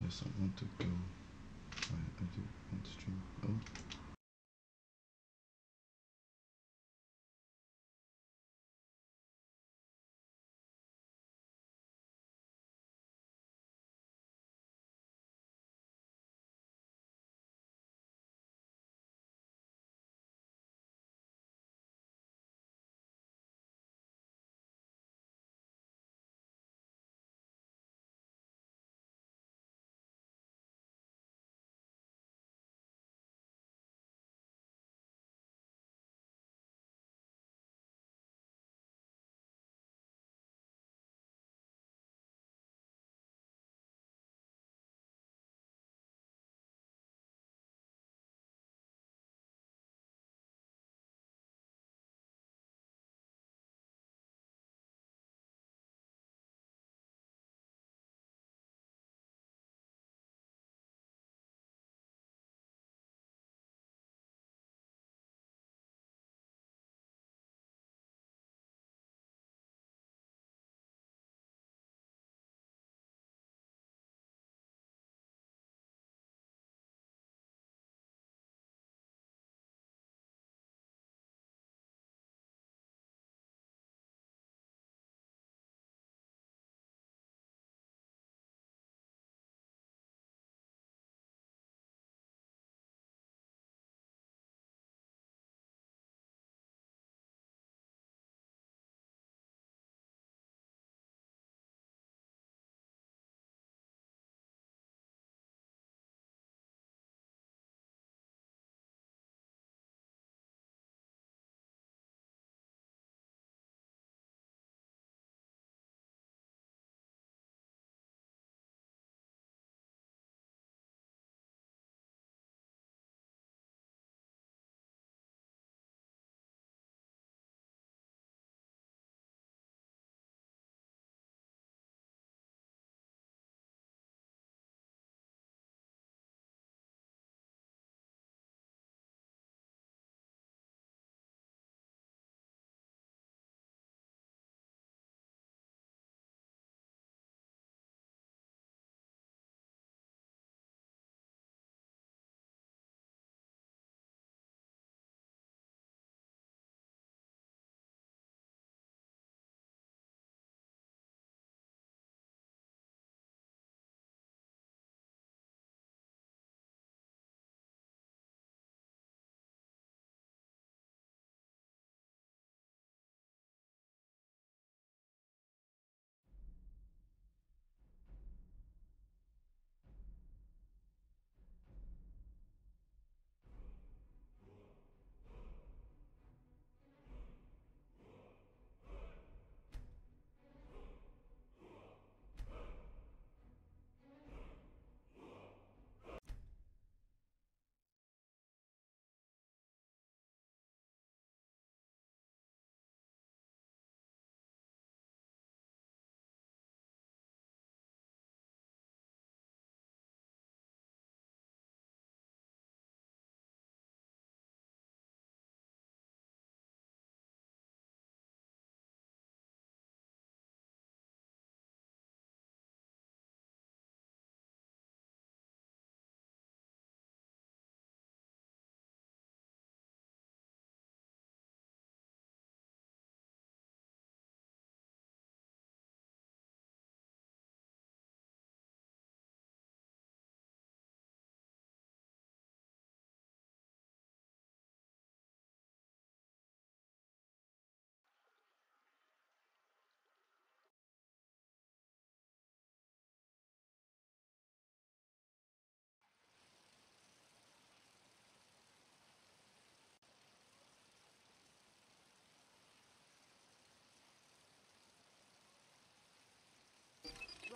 Yes, I want to go. I do want to stream. Oh.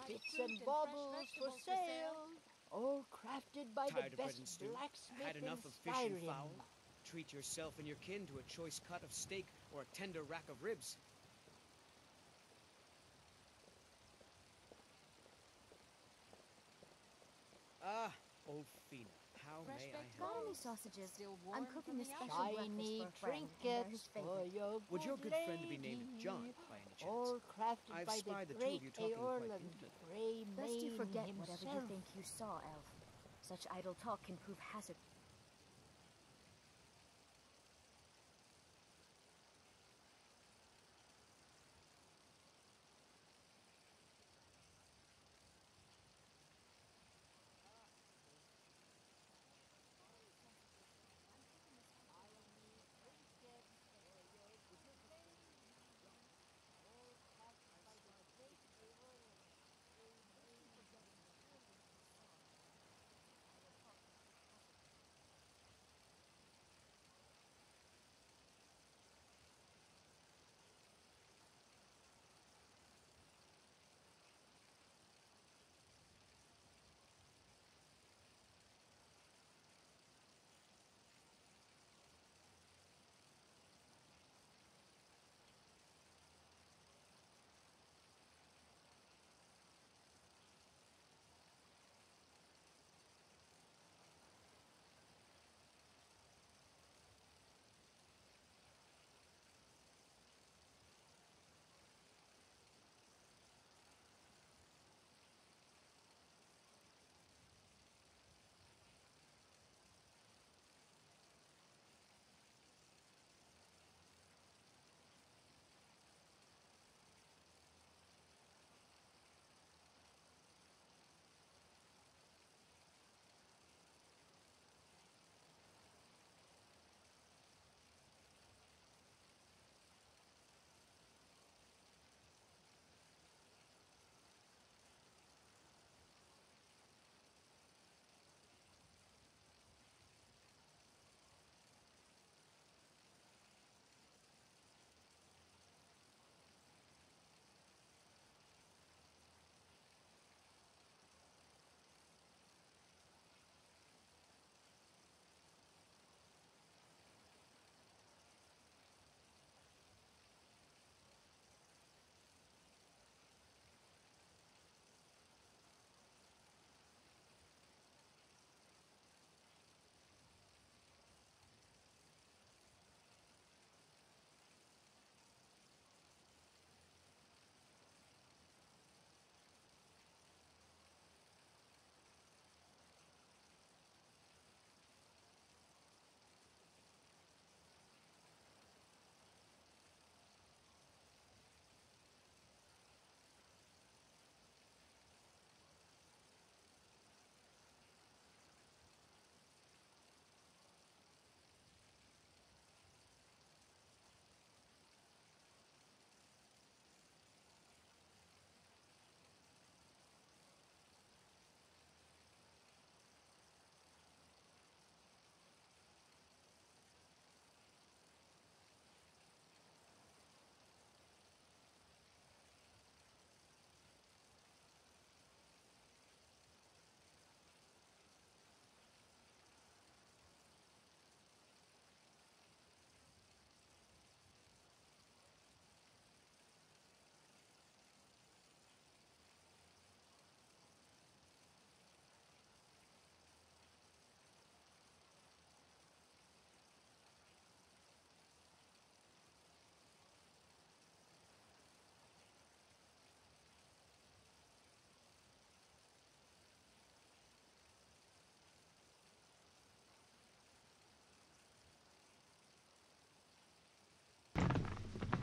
Bits and baubles for sale, all crafted by Tired the of bread best and stew? blacksmith Had in enough of fish and SKYRIM. fowl? Treat yourself and your kin to a choice cut of steak or a tender rack of ribs. Ah, old Fina, how Fresh may I baked help? Got any sausages? Still I'm warm cooking from a the special oven. breakfast Shiny for a friend, and they're his trinkets for favorite. your Would your good good friend be named lady. John, by any chance. All crafted I've by spied the the two of great you talking quite Eorlan, intimately. Grey Lest you Mane forget himself. whatever you think you saw, Elf. Such idle talk can prove hazardous.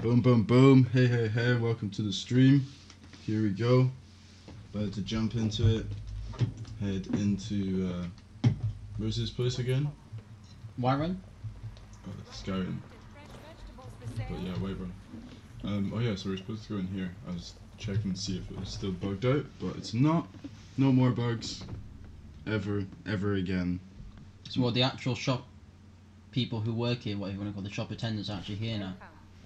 Boom, boom, boom. Hey, hey, hey. Welcome to the stream. Here we go. About to jump into it. Head into, where's this place again? Whiterun? Oh, Skyrim. But yeah, Whiterun. Oh yeah, so we're supposed to go in here. I was checking to see if it was still bugged out, but it's not. No more bugs. Ever again. So what, the actual shop people who work here, whatever you want to call the shop attendants, are actually here now?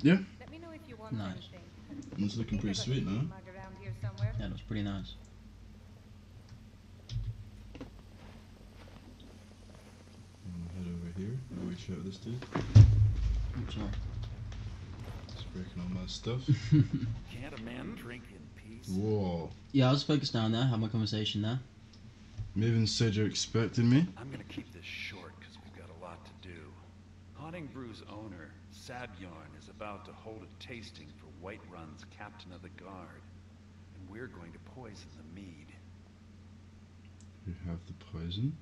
Yeah. Let me know if you want Nice. anything. It's looking pretty sweet now. Mug around here somewhere. Yeah, it looks pretty nice. Head over here. Oh, wait, out this dude. I'm sorry. Just breaking all my stuff. Can't a man drink in peace? Whoa. Yeah, I was focused down there, had my conversation there. Maven said you're expecting me. I'm gonna keep this short because we've got a lot to do. Haunting Brew's owner, Sabyarn, is about to hold a tasting for Whiterun's Captain of the Guard. And we're going to poison the mead. You have the poison?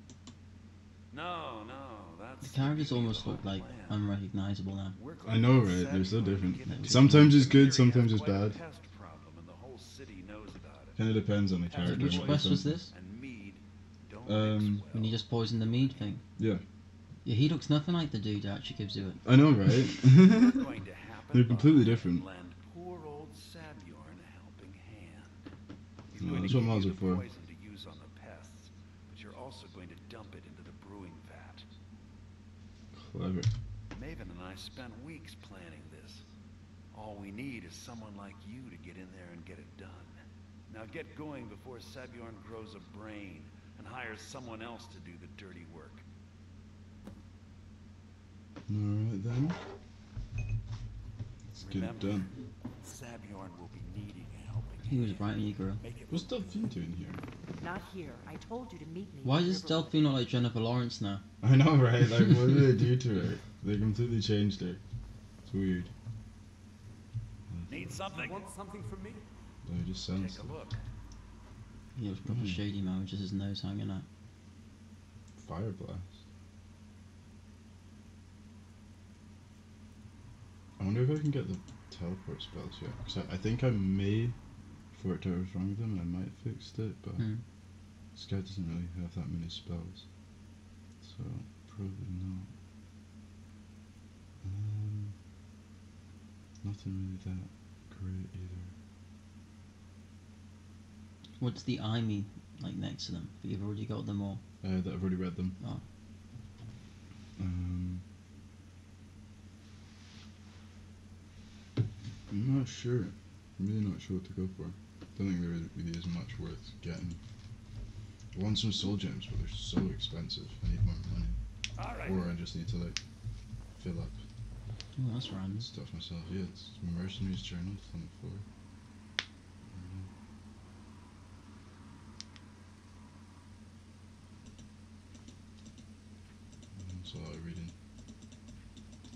No, that's The characters beauty of almost the look like plan. unrecognizable now. We're I going know, to right? They're so Sabyarn different. and give it to Sometimes him. it's good, Miri sometimes has it's quite a bad. pest problem, and the whole city knows about it. Kind of depends on the Pest character. Which and quest was everything. this? And mead don't Um, mix When you well. just poisoned the mead thing. Yeah, Yeah, he looks nothing like the dude that actually gives you it. I know, right? What's going to happen They're completely by different. Lend poor old Sabyarn a helping hand. He's No, going that's to what give mods you are the for. poison to use on the pests, but you're also going to dump it into the brewing vat. Clever. Maven and I spent weeks planning this. All we need is someone like you to get in there and get it done. Now get going before Sabyarn grows a brain and hires someone else to do the dirty work. Alright then. Let's get it Remember, done. Sabyarn will be needing a helping He was hand. right when you grew. Make it What's look Delphine doing here? Not here. I told you to meet me. Why in does Riverwood. Delphine look like Jennifer Lawrence now? I know, right? Like, what did they do to her? They completely changed her. It's weird. Need something? Want something from me? They just sounds Take a look. He looks proper shady man with just his nose hanging out. fire blast. I wonder if I can get the teleport spells yet. Because I think I may, before it was wrong with them, I might have fixed it, but this guy doesn't really have that many spells. So, probably not. Nothing really that great either. What's the I mean, like next to them? But you've already got them all. That I've already read them. Oh. I'm not sure. I'm really not sure what to go for. Don't think there really is much worth getting. I want some soul gems, but they're so expensive. I need more money. All right. Or I just need to like fill up Oh, that's random. stuff myself. Yeah, it's Mercenaries Journal, it's on the floor. That's a lot of reading.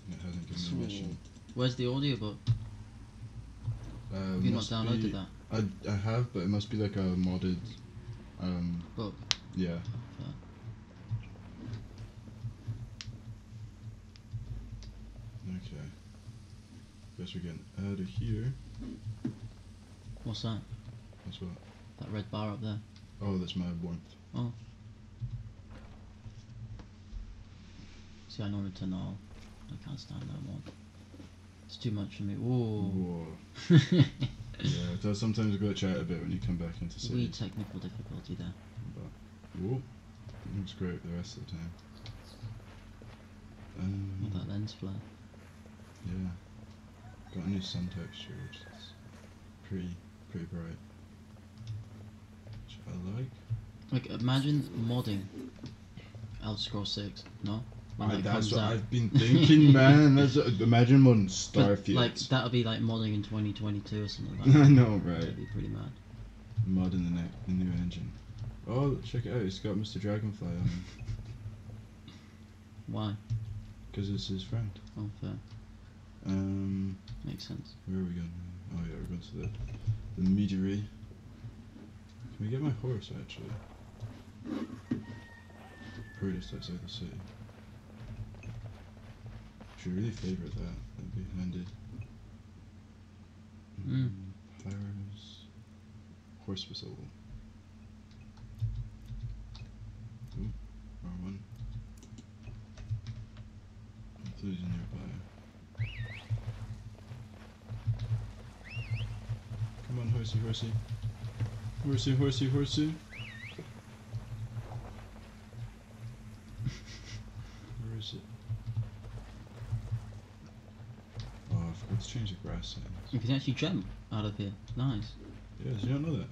And it hasn't given me a mission. Where's the audiobook? Have you not Must downloaded be- that? I have, but it must be like a modded. Book. Yeah. Fair. Okay. Guess we're getting out of here. What's that? That's what. That red bar up there. Oh, that's my warmth. Oh. See, I wanted to know. I can't stand that one. It's too much for me. Ooh. Whoa. Yeah, it does sometimes glitch out a bit when you come back into Wee city. technical difficulty there. But whoa, it looks great the rest of the time. With that lens flare. Yeah, got a new sun texture, which is pretty bright, which I like. Like, imagine modding Elder Scrolls 6, no? When that That's comes what out. I've been thinking, man. Imagine one Starfield. Like, that'll be like modding in 2022 or something like that. I know, right? That'd be pretty mad. Mod in the new engine. Oh, check it out! It's got Mr. Dragonfly on it. Why? Because it's his friend. Oh, fair. Makes sense. Where are we going now? Oh yeah, we're going to the meadery. Can we get my horse actually? Or just outside the city. Should really favourite that. That'd be handy. Pyros. Horse whistle. Ooh, R1. Included nearby. Come on, horsey, horsey. Horsey, horsey, horsey. Where is it? Oh, I forgot to change the grass settings. You can actually jump out of here. Nice. Yeah, did you not know that?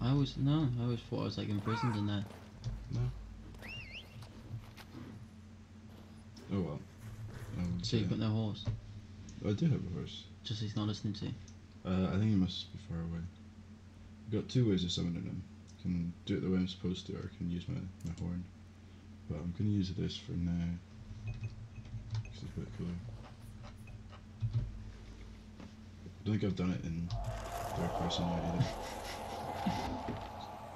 I always thought I was like imprisoned in there. No. Oh well. So you've got no horse. I do have a horse. Just he's not listening to you. I think he must be far away. I've got two ways of summoning him. I can do it the way I'm supposed to, or I can use my horn. But I'm going to use this for now. This is a bit cooler. I don't think I've done it in third person yet either.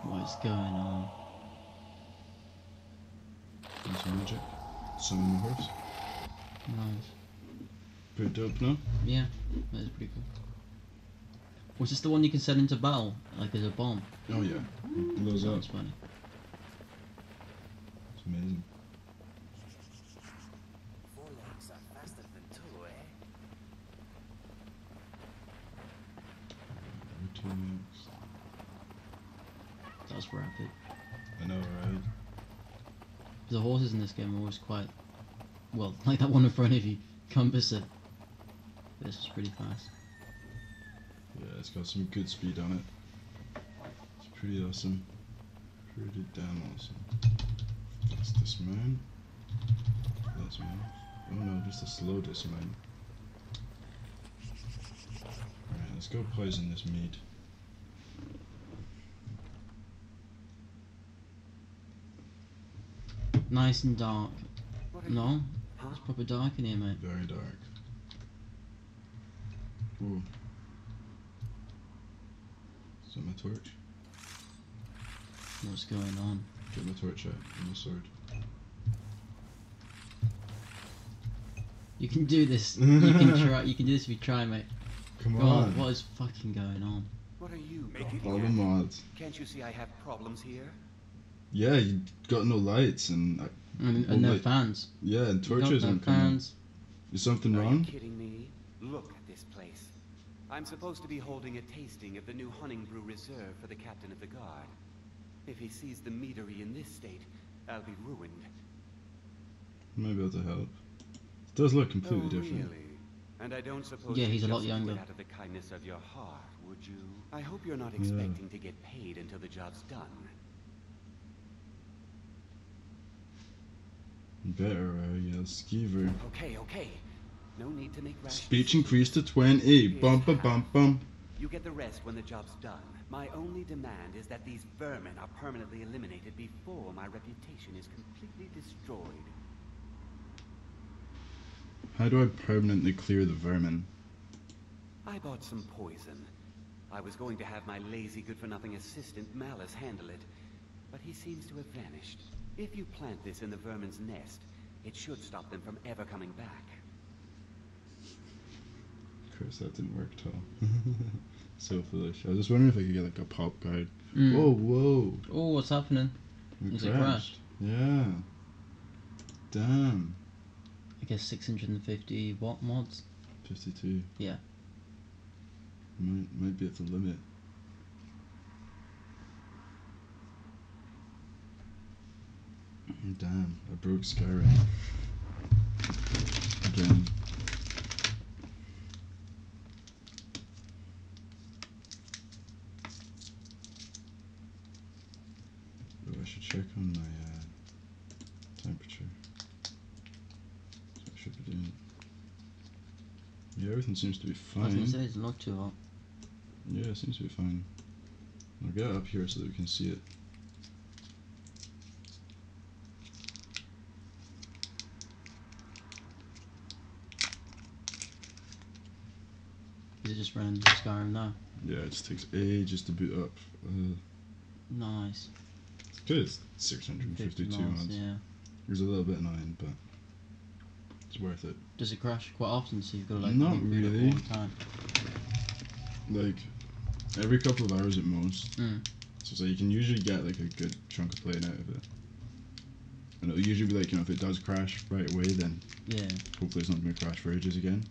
What is going on? And some magic. Summon the horse. Nice. Pretty dope, no? Yeah, that is pretty cool. Was this the one you can send into battle, like as a bomb? Oh yeah. It blows up. That's funny. It's amazing. Forelegs are faster than two, eh? Where to next? That's rapid. I know, right? The horses in this game are always quite, well, like that one in front of you, compass it. This is pretty fast. Yeah, it's got some good speed on it. It's pretty awesome. Pretty damn awesome. That's dismount. That's mount. Oh no, just a slow dismount. Alright, let's go poison this meat. Nice and dark. No? Huh? It's proper dark in here, mate. Very dark. Ooh. Is that my torch? What's going on? Get my torch out and my sword. You can do this. You can try. You can do this if you try, mate. Come God, on. what is fucking going on? What are you Making All the at? mods. Can't you see I have problems here? Yeah, you got no lights and And well, no like- fans. yeah, and You got torches no aren't coming. fans. Is something Are you wrong? kidding me? Look at this place. I'm supposed to be holding a tasting of the new Honningbrew Reserve for the captain of the guard. If he sees the meadery in this state, I'll be ruined. Might be able to help. It does look completely different. Really? And I don't suppose Yeah, you'd he's a lot just do younger. it out of the kindness of your heart, would you? I hope you're not expecting to get paid until the job's done. Better, yeah, skeever. Okay, okay. No need to make rash Speech decisions. increased to 20. Bum ba bum bum. You get the rest when the job's done. My only demand is that these vermin are permanently eliminated before my reputation is completely destroyed. How do I permanently clear the vermin? I bought some poison. I was going to have my lazy good-for-nothing assistant Malice handle it, but he seems to have vanished. If you plant this in the vermin's nest, it should stop them from ever coming back. Chris, that didn't work at all. So foolish. I was just wondering if I could get like a pop guide. Mm. Whoa, whoa. Oh, what's happening? We Is it crashed? Yeah. Damn. I guess 650 watt mods. 52. Yeah. Might be at the limit. Damn, I broke Skyrim. Again. Oh, I should check on my temperature. So I should be doing. Yeah, everything seems to be I was gonna fine. say it's not too hot. Yeah, it seems to be fine. I'll get it up here so that we can see it. Is it just running Skyrim now? Yeah, it just takes ages to boot up. Nice. It's good. It's 652 50 mods, mods. yeah. It was a little bit annoying, but it's worth it. Does it crash quite often? So you've got to like Not reboot it really. all the time. Like every couple of hours at most. Mm. So you can usually get like a good chunk of playing out of it. And it'll usually be like, you know, if it does crash right away, then Yeah. hopefully it's not going to crash for ages again.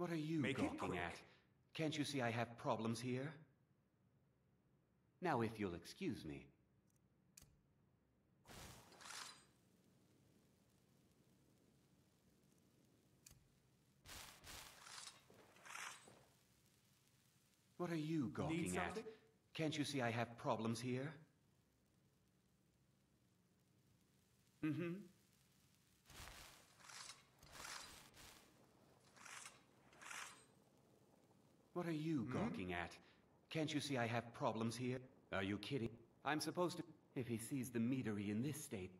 What are you gawking at? Can't you see I have problems here? Now, if you'll excuse me. What are you gawking at? Can't you see I have problems here? Mm-hmm. What are you gawking at? Can't you see I have problems here? Are you kidding? I'm supposed to... If he sees the meadery in this state...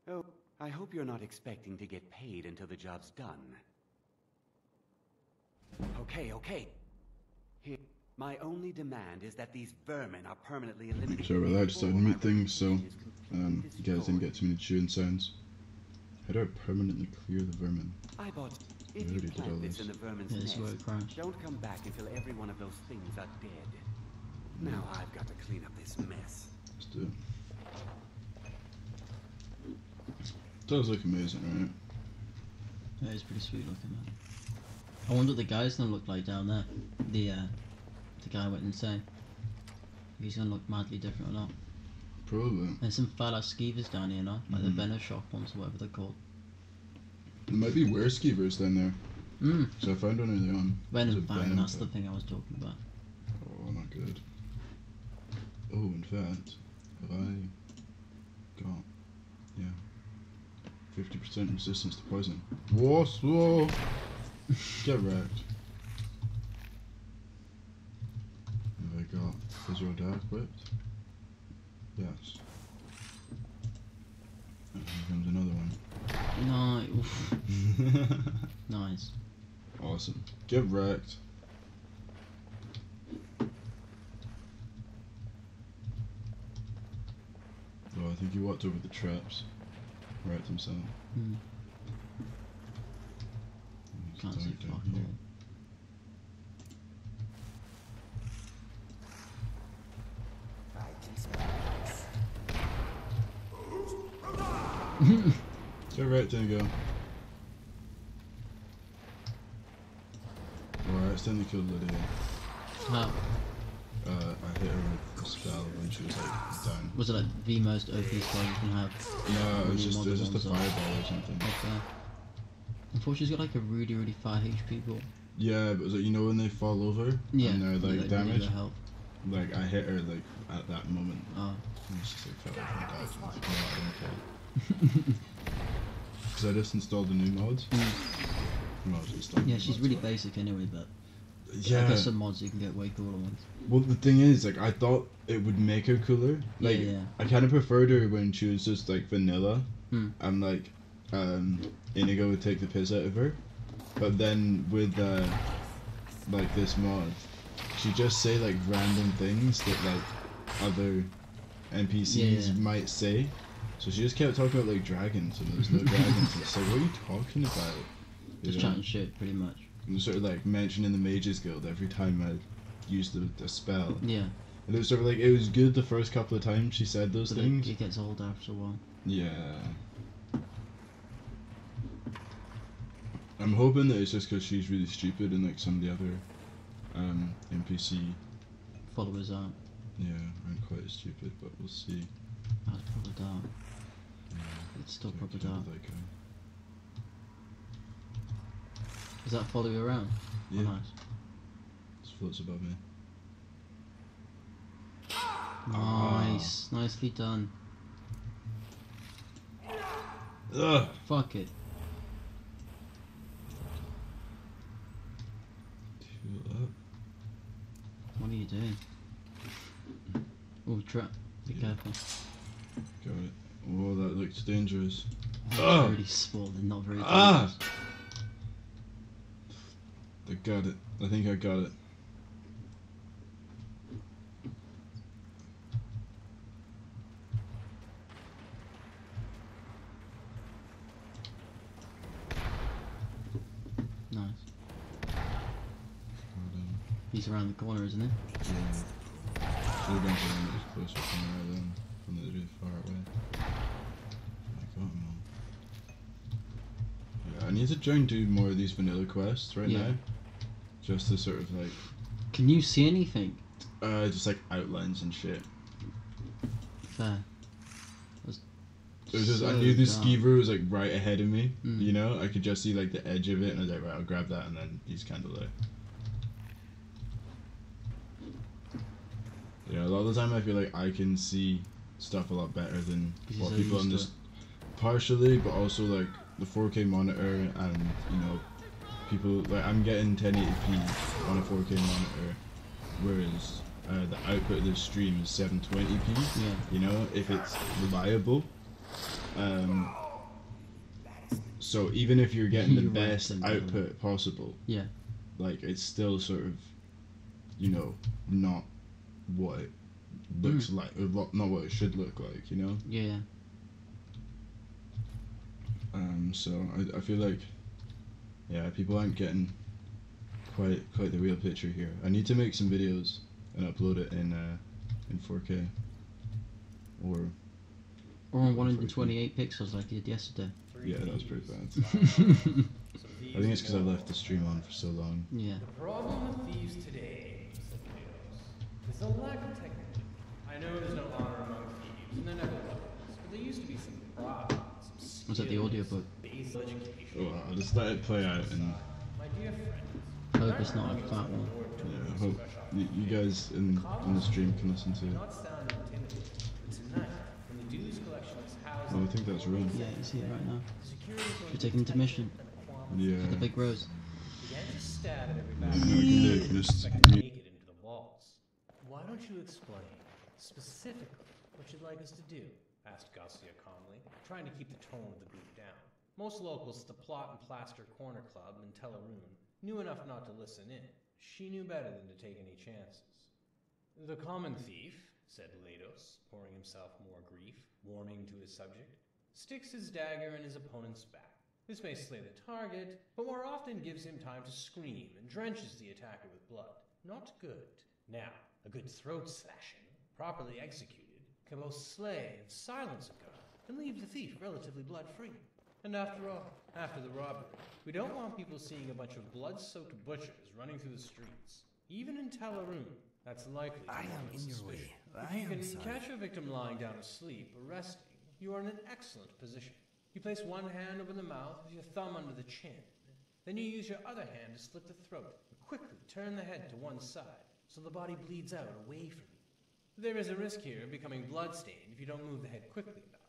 Oh, I hope you're not expecting to get paid until the job's done. Okay. Here, my only demand is that these vermin are permanently eliminated. Sorry about that, I just started to meet things, so you guys didn't get too many chewing sounds. How do I permanently clear the vermin? I bought... I If you already did all plant this this. in the vermin's Yeah, this is where nest, it crashed. don't come back until every one of those things are dead. Now I've got to clean up this mess. Let's do it. Does look amazing, right? Yeah, it's pretty sweet looking, man. I wonder what the guy's gonna look like down there. The guy went insane. If he's gonna look madly different or not. Probably. There's some fat ass skeevers down here now, like the Venom Shock ones or whatever they're called. There might be wereskeevers down there. So I found one early on. Venom There's a Fang, venom that's pit. the thing I was talking about. Oh, not good. Oh, in fact, have I got, 50% resistance to poison. Whoa, slow! Get wrecked. Have I got Visual Dart equipped? Yes. And here comes another one. Nice. Oof. Nice. Awesome. Get wrecked. Oh, I think he walked over the traps. Wrecked himself. He's Can't see died down fuck here. all. Get wrecked, Dingo. Oh, I accidentally killed Lydia. How? I hit her with a spell when she was like down. Was it like the most OP spell you can have? No, it was Only just modern a ones are- fireball or something. Okay. Unfortunately, she's got like a really fat HP ball. Yeah, but it was like, you know when they fall over Yeah. and they're like really damaged? low health. Like I hit her like at that moment. Oh. And it's just like felt like I died. And I was like, no, I didn't kill. Because I just installed the new mods. Well, I just installed Yeah, new she's mods, really but- basic anyway, but I Yeah. guess some mods you can get way cooler ones. Well, the thing is, like, I thought it would make her cooler. Like, Yeah. I kind of preferred her when she was just like vanilla, and like, Inigo would take the piss out of her. But then with like this mod, she just say like random things that like other NPCs Yeah. might say. So she just kept talking about like dragons, and there's no dragons. And it's like, what are you talking about? You Just know? chatting shit, pretty much. And sort of like mentioning the Mages Guild every time I used a spell. Yeah. And it was sort of like, it was good the first couple of times she said those But things. it gets old after a while. Yeah. I'm hoping that it's just because she's really stupid and like some of the other NPC, Followers aren't. aren't quite as stupid, but we'll see. That's proper dark. Yeah, It's still I proper kinda dark. like her. Does that follow you around? Yeah. Oh, nice. Just floats above me. Nice. Nicely done. Ugh! Fuck it. Heal up. What are you doing? Oh, trap. Be Yeah. careful. Got it. Oh, that looks dangerous. It's Ah! really small and not very Ah! dangerous. I got it. I think I got it. Nice. Hold on. He's around the corner, isn't he? Yeah. Should have gone for one that was closer from right then. One that was really far away. I got him all. Yeah, I need to try and do more of these vanilla quests right Yeah. now, just to sort of like, Can you see anything? just like outlines and shit. Fair. It was just, I So knew the dark. skeever was like right ahead of me, Mm. you know? I could just see like the edge of it, and I was like, right, I'll grab that, and then he's kind of there. Yeah, a lot of the time I feel like I can see stuff a lot better than Because what you're so people on used this. to Partially, but also like the 4K monitor, and you know, people like I'm getting 1080p on a 4K monitor, whereas the output of the stream is 720p. Yeah. You know, if it's reliable. So even if you're getting the You're right, best Timberland. output possible, Yeah. like it's still sort of, you know, not what it looks like, or not what it should look like, you know. Yeah. So I feel like, yeah, people aren't getting quite the real picture here. I need to make some videos and upload it in 4K or Or on 128 pixels like you did yesterday. yeah, that was pretty bad. I think it's because I left the stream on for so long. Yeah. The problem with thieves today, said Leos, is the lack of technique. I know there's no honor among thieves, and there never was, but there used to be some pride, some Was that the skill, audiobook? basic education. Oh, I'll just let it play out, and My dear friends, I hope it's not a fat one. yeah, I hope you guys in the stream can listen to it. not sound intimidating, but tonight, when the dues collection is housed Oh, I think that's Ron. Yeah, you see it right now. the security is going We're to taking detect intermission. and qualm Yeah. The big rose. began to stab at every Yeah, back. I can just Naked into the walls. Why don't you explain specifically what you'd like us to do? Asked Garcia calmly, trying to keep the tone of the group down. Most locals at the Plot and Plaster Corner Club in Teleroon knew enough not to listen in. She knew better than to take any chances. The common thief, said Lados, pouring himself more grief, warming to his subject, sticks his dagger in his opponent's back. This may slay the target, but more often gives him time to scream and drenches the attacker with blood. Not good. Now, a good throat slashing, properly executed, can both slay and silence a guard, and leave the thief relatively blood-free. And after all, after the robbery, we don't want people seeing a bunch of blood-soaked butchers running through the streets. Even in Teleroon, that's likely to I am warrant in your suspicion. way. If I you am can sorry. catch a victim lying down asleep or resting, you are in an excellent position. You place one hand over the mouth with your thumb under the chin. Then you use your other hand to slit the throat and quickly turn the head to one side so the body bleeds out away from you. There is a risk here of becoming bloodstained if you don't move the head quickly enough.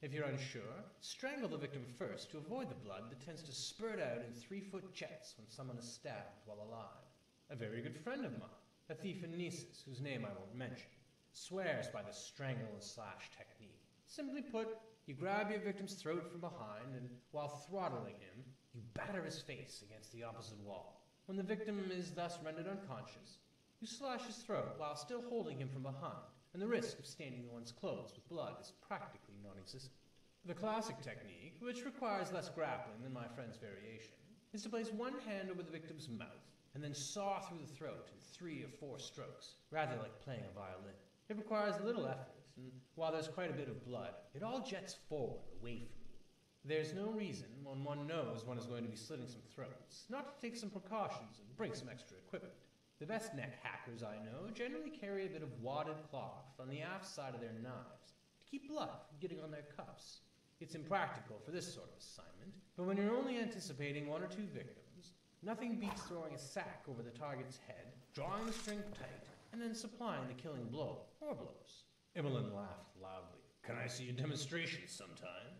If you're unsure, strangle the victim first to avoid the blood that tends to spurt out in 3-foot jets when someone is stabbed while alive. A very good friend of mine, a thief in Nisus, whose name I won't mention, swears by the strangle and slash technique. Simply put, you grab your victim's throat from behind, and while throttling him, you batter his face against the opposite wall. When the victim is thus rendered unconscious, you slash his throat while still holding him from behind, and the risk of staining one's clothes with blood is practically non-existent. The classic technique, which requires less grappling than my friend's variation, is to place one hand over the victim's mouth and then saw through the throat in 3 or 4 strokes, rather like playing a violin. It requires little effort, and while there's quite a bit of blood, it all jets forward away from you. There's no reason, when one knows one is going to be slitting some throats, not to take some precautions and bring some extra equipment. The best neck hackers I know generally carry a bit of wadded cloth on the aft side of their knives to keep blood from getting on their cuffs. It's impractical for this sort of assignment, but when you're only anticipating 1 or 2 victims, nothing beats throwing a sack over the target's head, drawing the string tight, and then supplying the killing blow or blows. Emmeline laughed loudly. Can I see a demonstration sometime?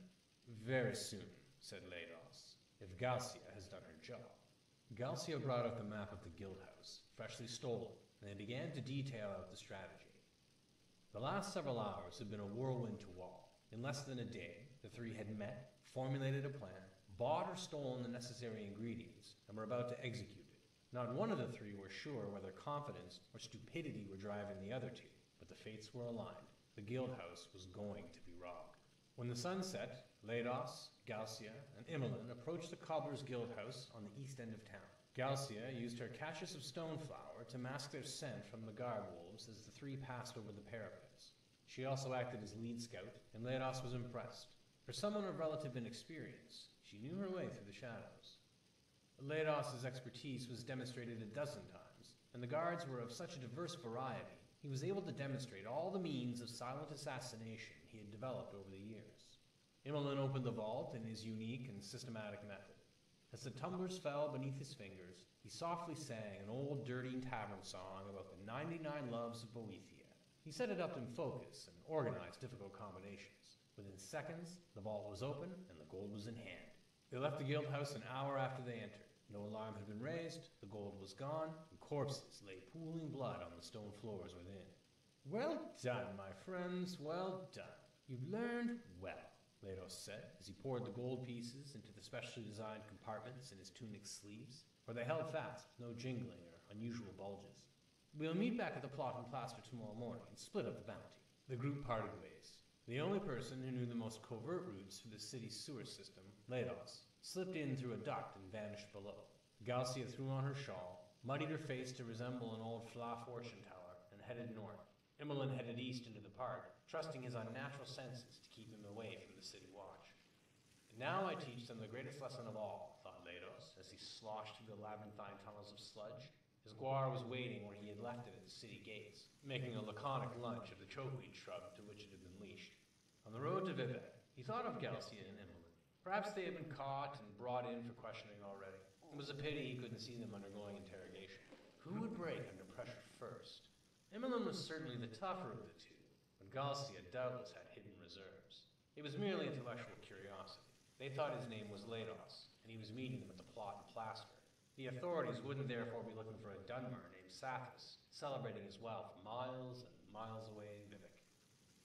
Very soon, said Lados, if Garcia has done her job. Garcia brought out the map of the guild house, freshly stolen, and they began to detail out the strategy. The last several hours had been a whirlwind to all. In less than a day, the 3 had met, formulated a plan, bought or stolen the necessary ingredients, and were about to execute it. Not one of the 3 were sure whether confidence or stupidity were driving the other 2, but the fates were aligned. The guild house was going to be robbed. When the sun set, Lados, Garcia, and Emmeline approached the cobbler's guild house on the east end of town. Garcia used her caches of stoneflower to mask their scent from the guard wolves as the 3 passed over the parapets. She also acted as lead scout, and Lados was impressed. For someone of relative inexperience, she knew her way through the shadows. Leidos' expertise was demonstrated a dozen times, and the guards were of such a diverse variety, he was able to demonstrate all the means of silent assassination he had developed over the years. Imolen opened the vault in his unique and systematic method. As the tumblers fell beneath his fingers, he softly sang an old dirty tavern song about the 99 loves of Boethia. He set it up in focus and organized difficult combinations. Within seconds, the vault was open and the gold was in hand. They left the guild house an hour after they entered. No alarm had been raised, the gold was gone, and corpses lay pooling blood on the stone floors within. "Well done, my friends, well done. You've learned well," Leidos said, as he poured the gold pieces into the specially designed compartments in his tunic sleeves, where they held fast with no jingling or unusual bulges. "We'll meet back at the plot and plaster tomorrow morning and split up the bounty." The group parted ways. The only person who knew the most covert routes through the city's sewer system, Leidos, slipped in through a duct and vanished below. Galcia threw on her shawl, muddied her face to resemble an old Fla fortune teller, and headed north. Imolen headed east into the park, trusting his unnatural senses to keep him away from the city watch. "And now I teach them the greatest lesson of all," thought Leidos, as he sloshed through the labyrinthine tunnels of sludge. His guar was waiting where he had left it at the city gates, making a laconic lunch of the chokeweed shrub to which it had been leashed. On the road to Vivek, he thought of Galcia and Imolen. Perhaps they had been caught and brought in for questioning already. It was a pity he couldn't see them undergoing interrogation. Who would break under pressure first? Imolen was certainly the tougher of the two, but Galcia doubtless had hidden reserves. It was merely intellectual curiosity. They thought his name was Leidos, and he was meeting them at the plot and plaster. The authorities wouldn't therefore be looking for a Dunmer named Sathis, celebrating his wealth miles and miles away in Vivek.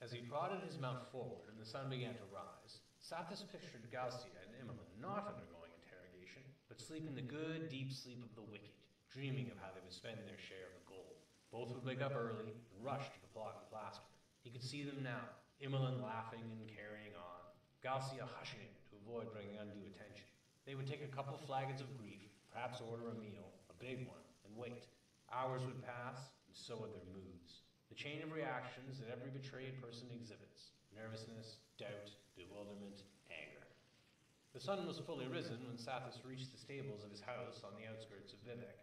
As he prodded his mount forward and the sun began to rise, Sathis pictured Galcia and Imolen not undergoing interrogation, but sleeping the good, deep sleep of the wicked, dreaming of how they would spend their share of the gold. Both would wake up early and rush to the plot and plaster. He could see them now, Imolen laughing and carrying on, Galcia hushing it to avoid bringing undue attention. They would take a couple of flagons of grief, perhaps order a meal, a big one, and wait. Hours would pass, and so would their moods. The chain of reactions that every betrayed person exhibits: nervousness, doubt, bewilderment, anger. The sun was fully risen when Sathis reached the stables of his house on the outskirts of Vivek.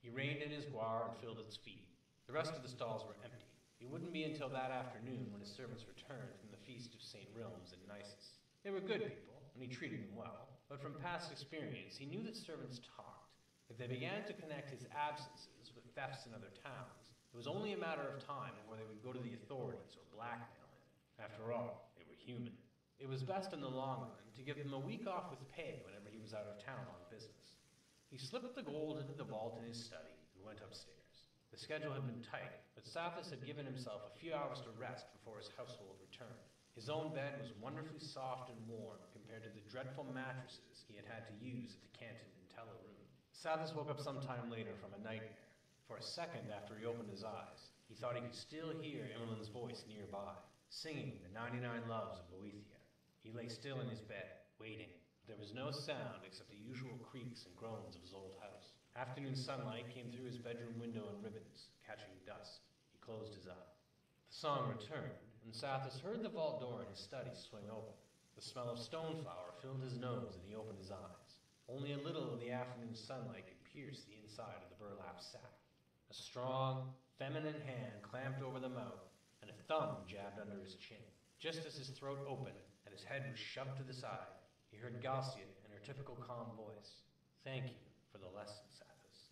He reined in his guar and filled its feet. The rest of the stalls were empty. It wouldn't be until that afternoon when his servants returned from the feast of St. Realms in Nisus. They were good people, and he treated them well, but from past experience he knew that servants talked. If they began to connect his absences with thefts in other towns, it was only a matter of time before they would go to the authorities or blackmail him. After all, they were human. It was best in the long run to give him a week off with pay whenever he was out of town on business. He slipped the gold into the vault in his study and went upstairs. The schedule had been tight, but Sathis had given himself a few hours to rest before his household returned. His own bed was wonderfully soft and warm compared to the dreadful mattresses he had had to use at the Canton and Tella room. Sathis woke up some time later from a nightmare. For a second after he opened his eyes, he thought he could still hear Imolen's voice nearby, singing the 99 loves of Boethia. He lay still in his bed, waiting. There was no sound except the usual creaks and groans of his old house. Afternoon sunlight came through his bedroom window in ribbons, catching dust. He closed his eye. The song returned, and Sathis heard the vault door in his study swing open. The smell of stoneflower filled his nose, and he opened his eyes. Only a little of the afternoon sunlight could pierce the inside of the burlap sack. A strong, feminine hand clamped over the mouth, and a thumb jabbed under his chin. Just as his throat opened and his head was shoved to the side, he heard Galcia in her typical calm voice. "Thank you for the lesson, Sathis."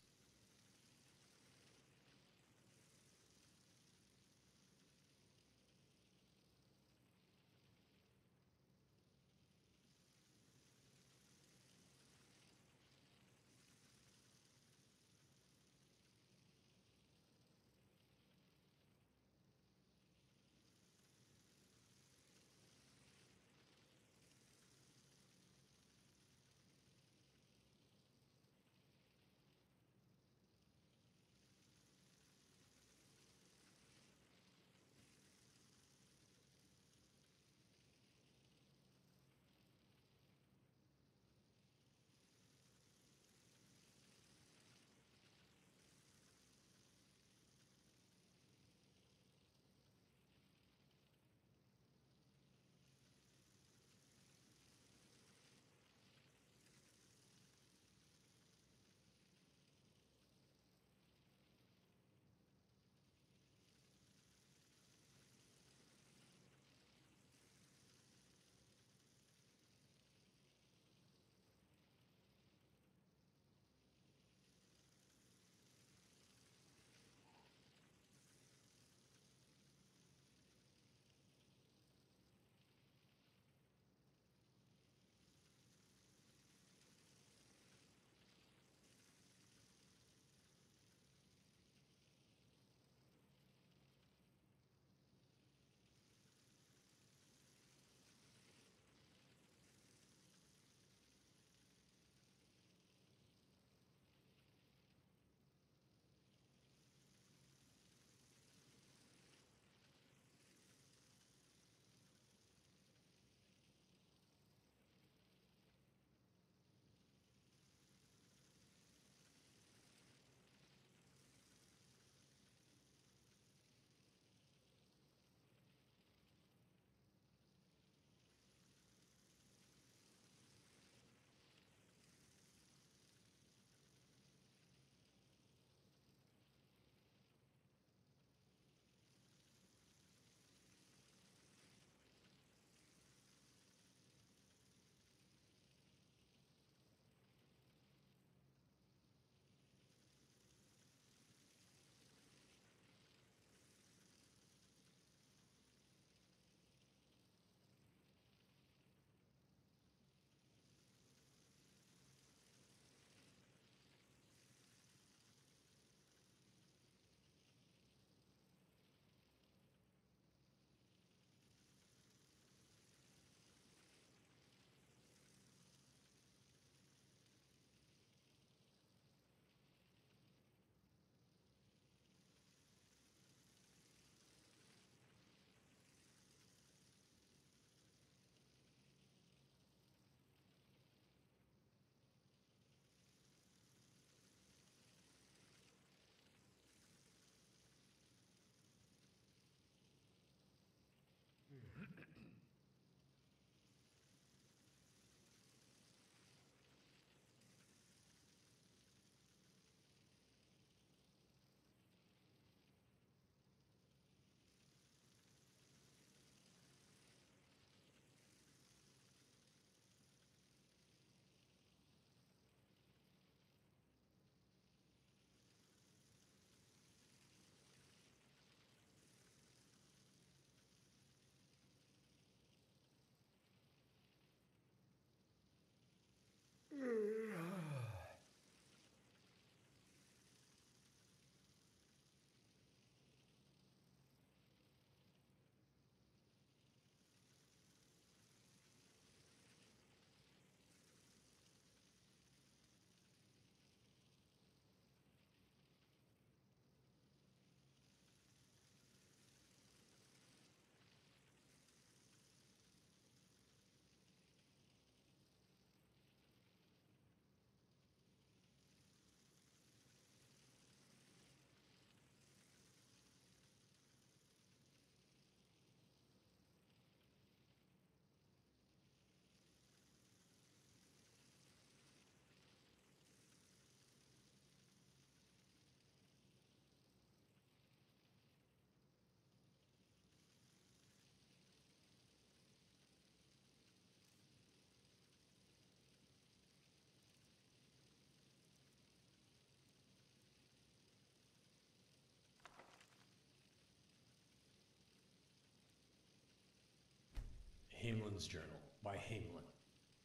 Hamelin's Journal by Hamelin.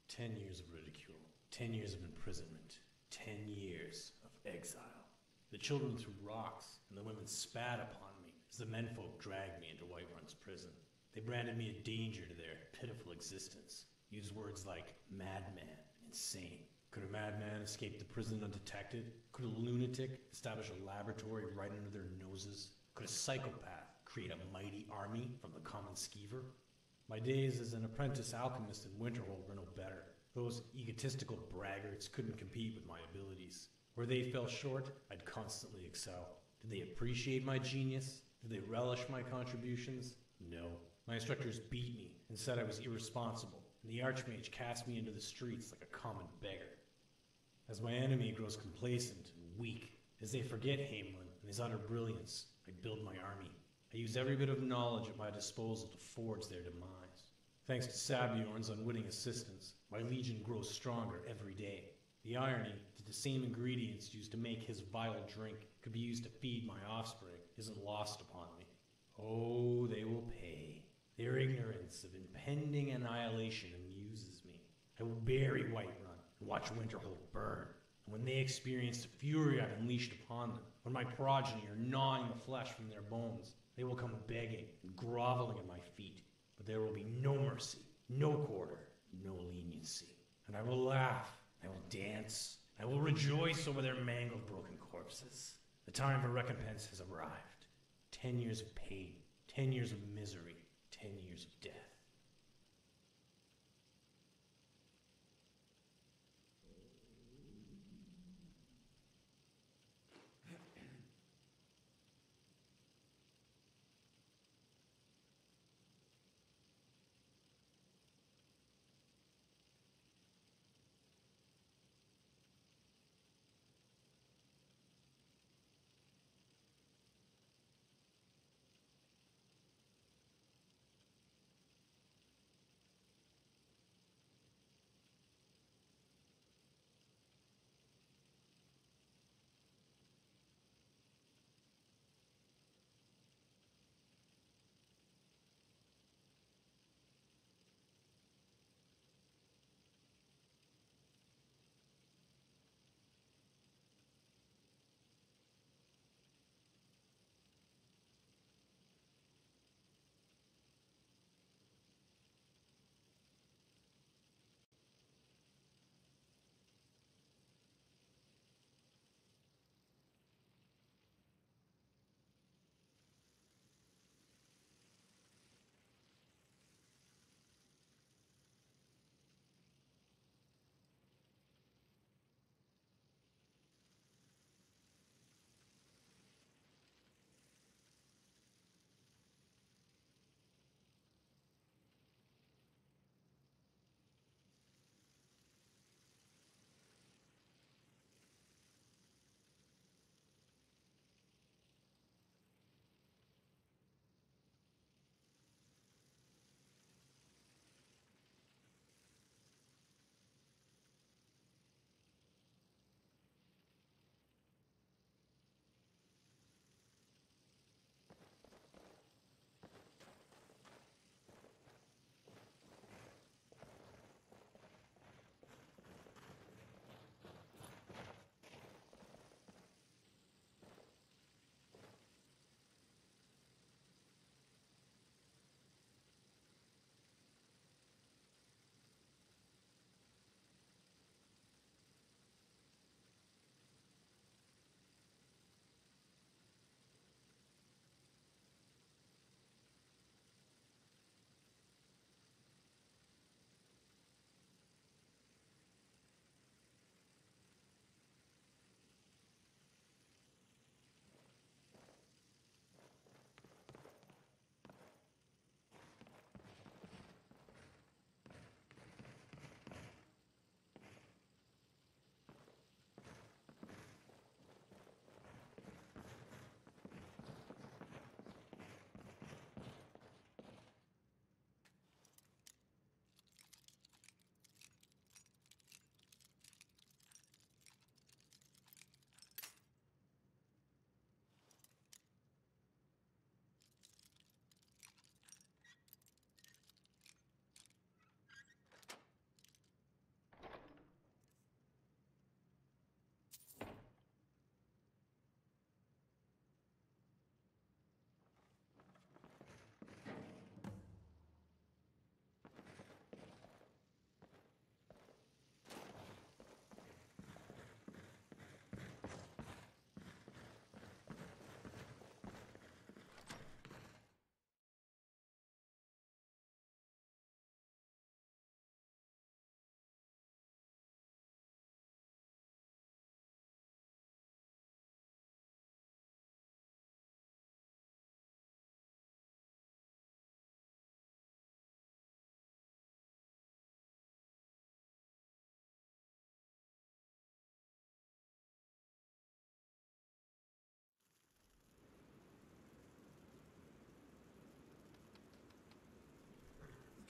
10 years of ridicule, 10 years of imprisonment, 10 years of exile. The children threw rocks, and the women spat upon me as the menfolk dragged me into Whiterun's prison. They branded me a danger to their pitiful existence, used words like madman, insane. Could a madman escape the prison undetected? Could a lunatic establish a laboratory right under their noses? Could a psychopath create a mighty army from the common skeever? My days as an apprentice alchemist in Winterhold were no better. Those egotistical braggarts couldn't compete with my abilities. Where they fell short, I'd constantly excel. Did they appreciate my genius? Did they relish my contributions? No. My instructors beat me and said I was irresponsible, and the Archmage cast me into the streets like a common beggar. As my enemy grows complacent and weak, as they forget Hamelin and his utter brilliance, I build my army. I use every bit of knowledge at my disposal to forge their demise. Thanks to Sabjorn's unwitting assistance, my legion grows stronger every day. The irony that the same ingredients used to make his vile drink could be used to feed my offspring isn't lost upon me. Oh, they will pay. Their ignorance of impending annihilation amuses me. I will bury Whiterun and watch Winterhold burn. And when they experience the fury I've unleashed upon them, when my progeny are gnawing the flesh from their bones, they will come begging and groveling at my feet. But there will be no mercy, no quarter, no leniency. And I will laugh, I will dance, I will rejoice over their mangled, broken corpses. The time for recompense has arrived. 10 years of pain, 10 years of misery, 10 years of death.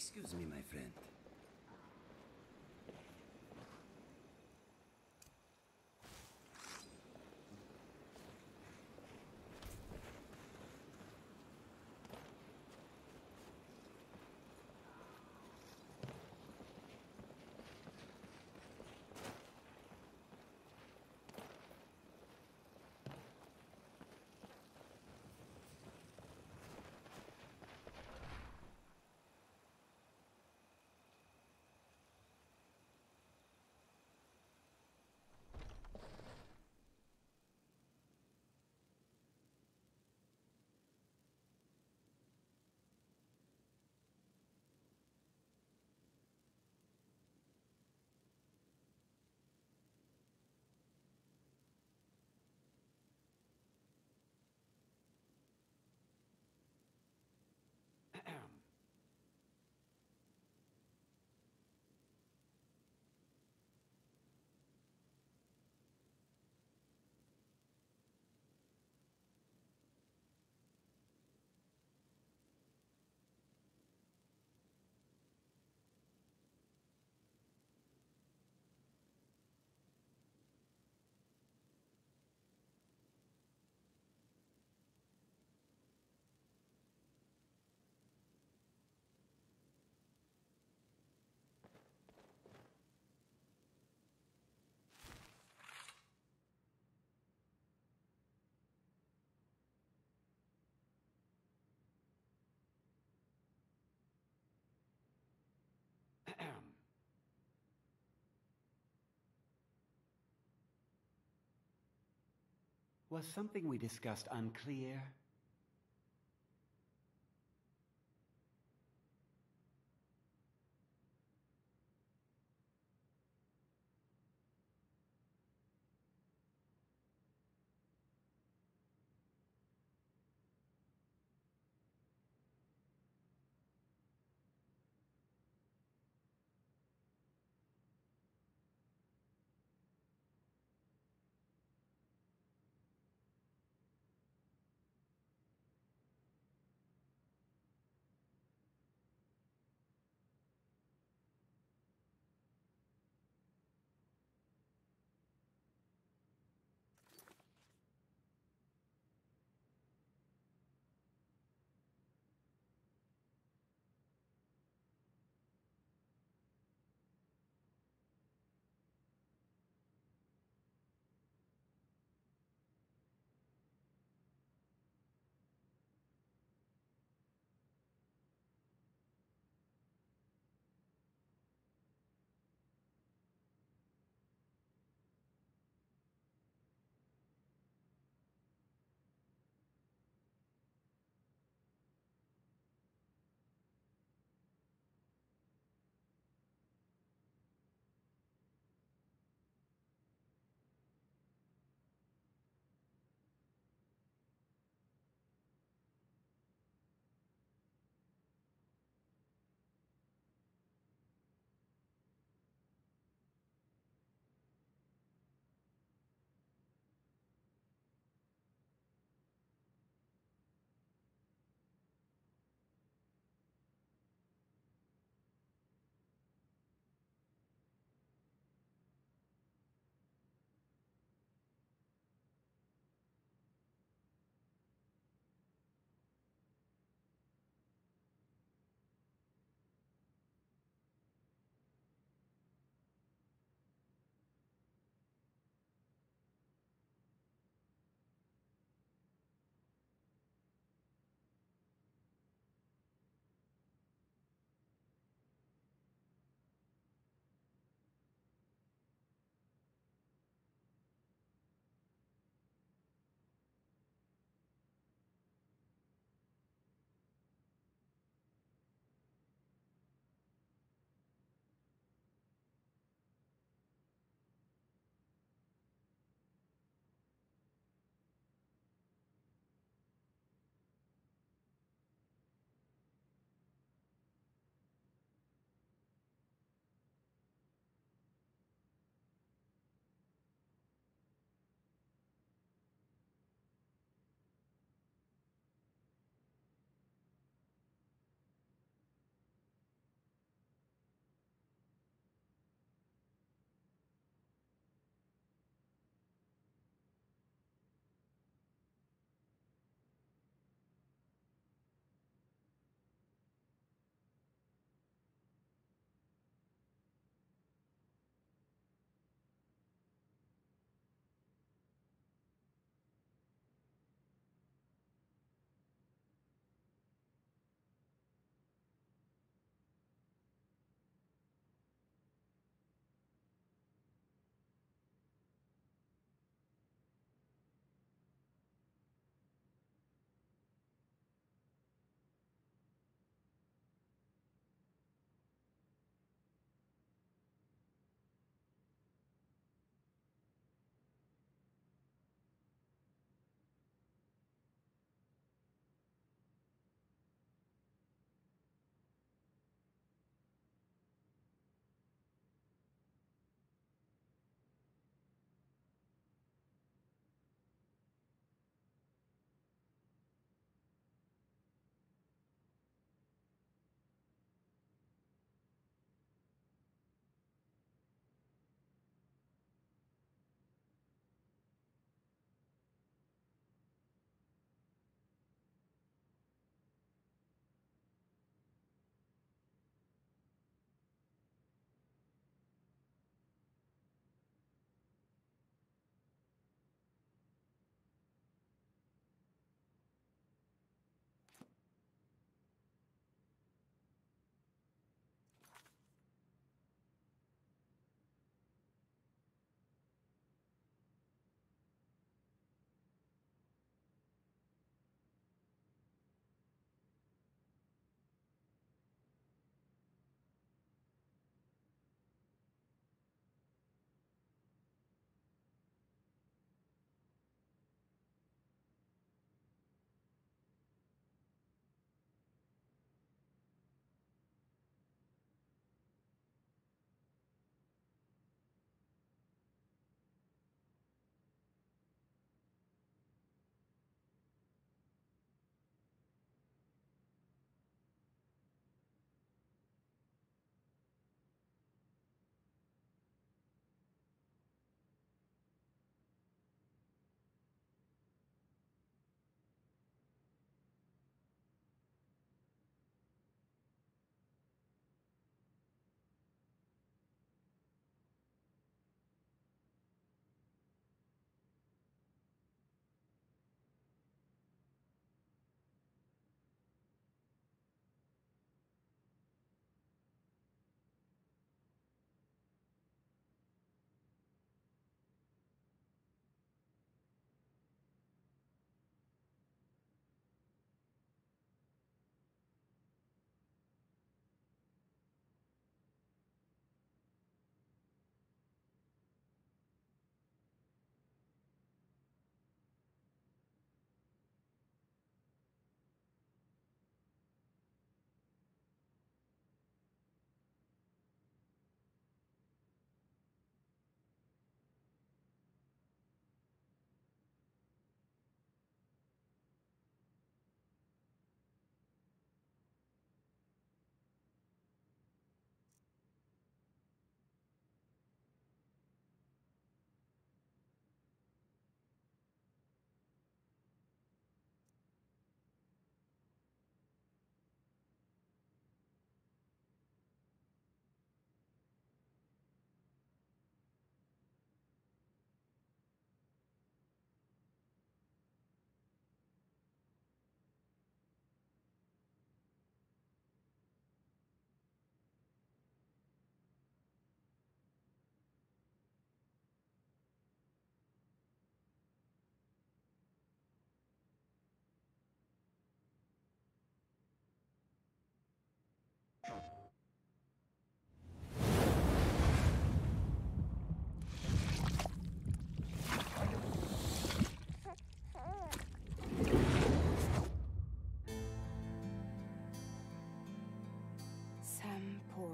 Excuse me, my friend. Was something we discussed unclear?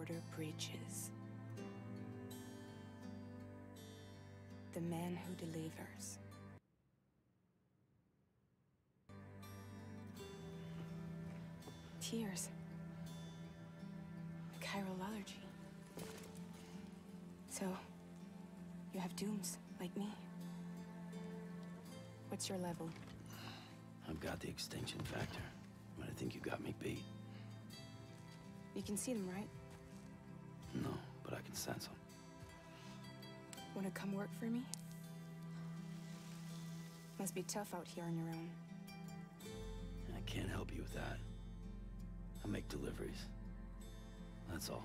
order breaches. The man who delivers. Tears. A chiral allergy. So, you have dooms, like me. What's your level? I've got the extinction factor, but I think you got me beat. You can see them, right? No, but I can sense them. Wanna come work for me? Must be tough out here on your own. I can't help you with that. I make deliveries. That's all.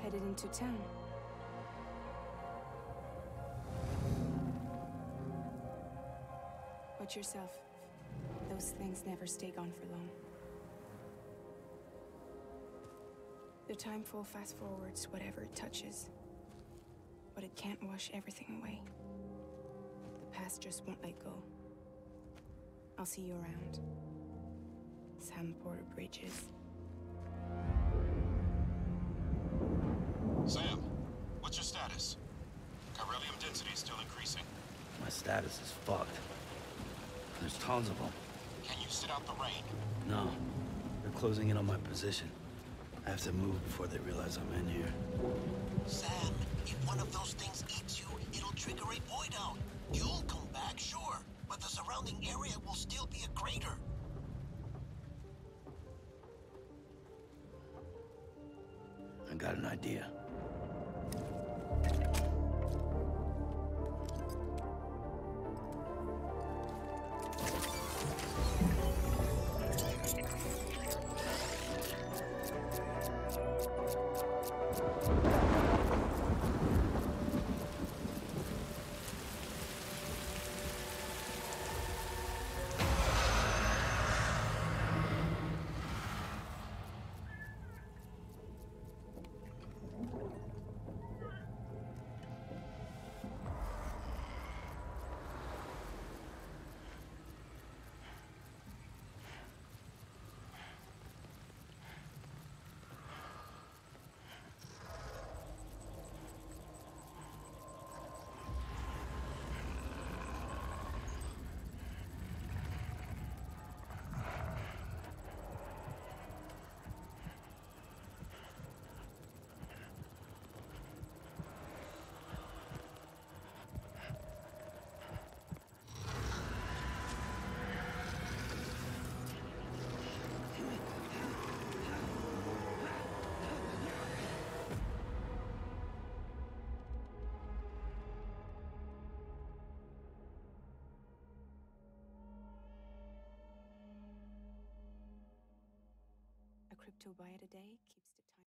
Headed into town. Watch yourself. Those things never stay gone for long. The time fall fast forwards whatever it touches. but it can't wash everything away. The past just won't let go. I'll see you around. Sam Porter Bridges. Sam, what's your status? Chiralium density is still increasing. My status is fucked. There's tons of them. Can you sit out the rain? No. They're closing in on my position. I have to move before they realize I'm in here. Sam, if one of those things eats you, it'll trigger a void out. You'll come back, sure, but the surrounding area will still be a crater. I got an idea. A cryptobiote a day keeps the time.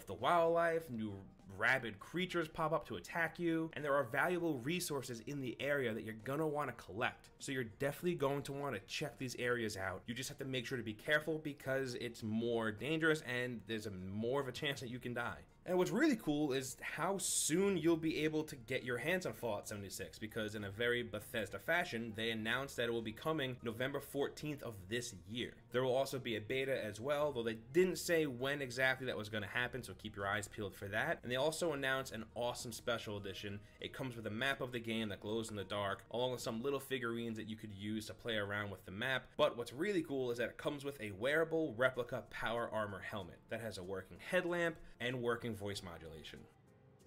of the wildlife, new rabid creatures pop up to attack you, and there are valuable resources in the area that you're gonna want to collect. So you're definitely going to want to check these areas out. You just have to make sure to be careful because it's more dangerous and there's more of a chance that you can die. And what's really cool is how soon you'll be able to get your hands on Fallout 76, because in a very Bethesda fashion, they announced that it will be coming November 14th of this year. There will also be a beta as well, though they didn't say when exactly that was going to happen, so keep your eyes peeled for that. And they also announced an awesome special edition. It comes with a map of the game that glows in the dark, along with some little figurines that you could use to play around with the map. But what's really cool is that it comes with a wearable replica power armor helmet that has a working headlamp and working voice modulation.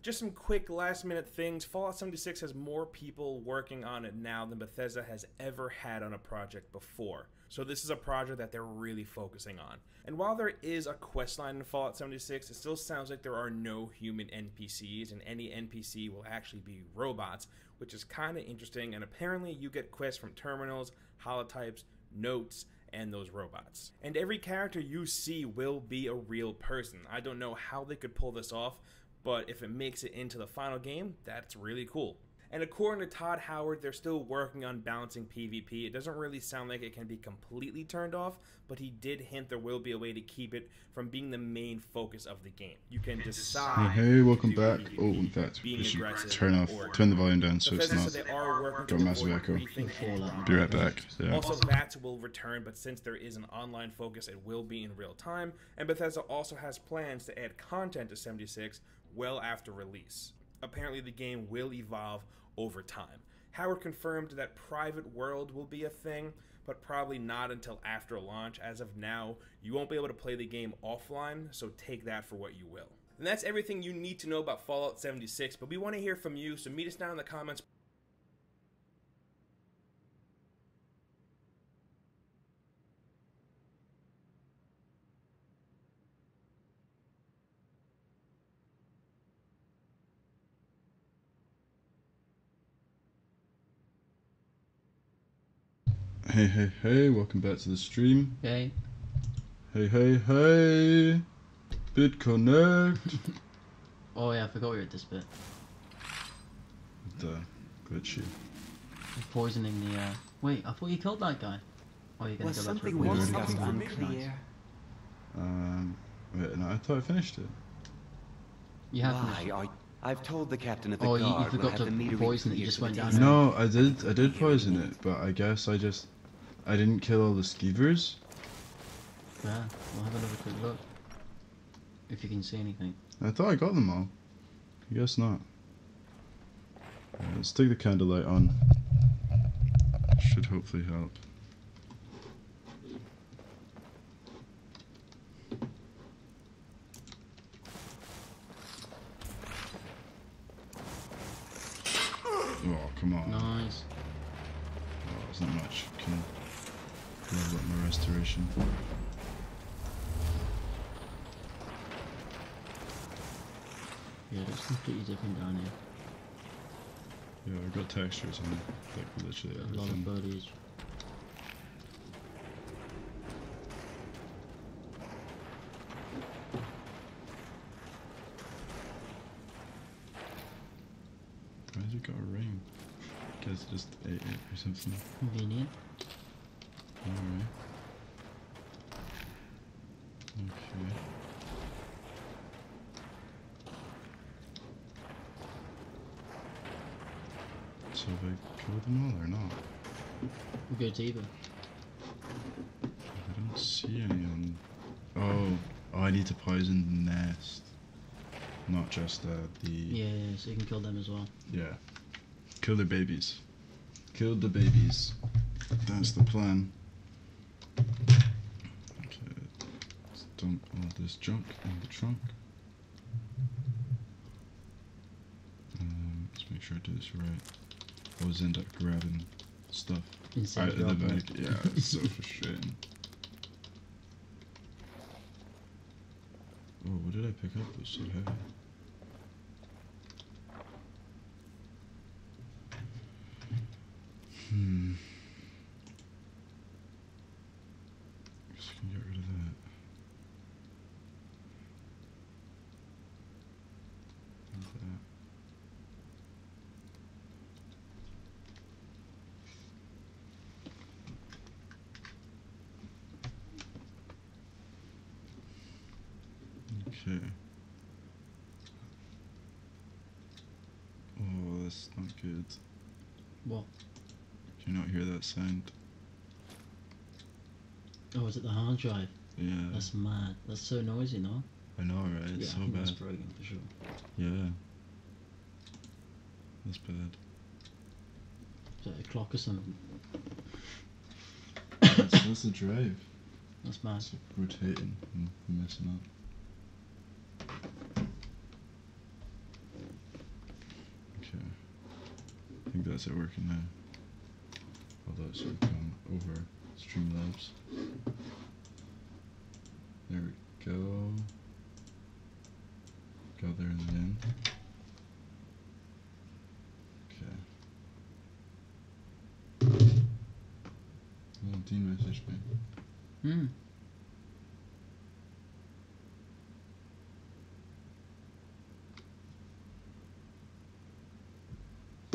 Just some quick last minute things. Fallout 76 has more people working on it now than Bethesda has ever had on a project before. So this is a project that they're really focusing on. And while there is a questline in Fallout 76, it still sounds like there are no human NPCs, and any NPC will actually be robots, which is kind of interesting. And apparently you get quests from terminals, holotypes, notes, and those robots. And every character you see will be a real person. I don't know how they could pull this off, but if it makes it into the final game, that's really cool. And according to Todd Howard, they're still working on balancing PvP. It doesn't really sound like it can be completely turned off, but he did hint there will be a way to keep it from being the main focus of the game. You can decide. Hey, welcome back. Oh, in fact, we should turn the volume down so it's not got massive echo. Be right back. Yeah. Also, VATS will return, but since there is an online focus, it will be in real time. And Bethesda also has plans to add content to 76 well after release. Apparently, the game will evolve over time. Howard confirmed that private world will be a thing, but probably not until after launch. As of now, you won't be able to play the game offline, so take that for what you will. And that's everything you need to know about Fallout 76, but we want to hear from you, so meet us down in the comments. Hey, welcome back to the stream. Hey. Hey. BitConnect. Oh yeah, I forgot we were at this bit. The glitchy. Poisoning the, Wait, I thought you killed that guy. Oh, you're gonna go back to something we discussed unclear? Wait, no, I thought I finished it. You have finished it. I've told the captain of the guard. guard You forgot to poison it, you just went down. No, I did poison it, but I guess I didn't kill all the skeevers. Yeah, we'll have another quick look. If you can see anything. I thought I got them all. I guess not. Let's take the candlelight on. Should hopefully help. Oh, come on. Nice. Oh, it's not much. Can level up my restoration. Yeah, it's completely different down here. Yeah, I've got textures on like literally everything. A lot of bodies. Why has it got a ring? Guess it just ate it or something. Convenient. Alright. Okay. So have I killed them all or not? We'll go to either. I don't see any on... Oh, I need to poison the nest. Not just the... Yeah, so you can kill them as well. Yeah. Kill their babies. Kill the babies. That's the plan. Okay. Let's dump all this junk in the trunk. Let's make sure I do this right. I always end up grabbing stuff inside out of the bag. Yeah, it's so frustrating. Oh, what did I pick up that was so heavy? Just gonna get rid of that. Okay. Oh, that's not good. What? Do you not hear that sound? Oh, is it the hard drive? Yeah. That's mad. That's so noisy, no? I know, right? It's yeah, so I think bad. that's broken for sure. Yeah. That's bad. Is that a clock or something? That's the drive. That's mad. It's rotating and messing up. Okay. I think that's it working now. Hold up, so we come over Streamlabs. There we go. Got there in the end. Okay. Oh, Dean messaged me. Hmm.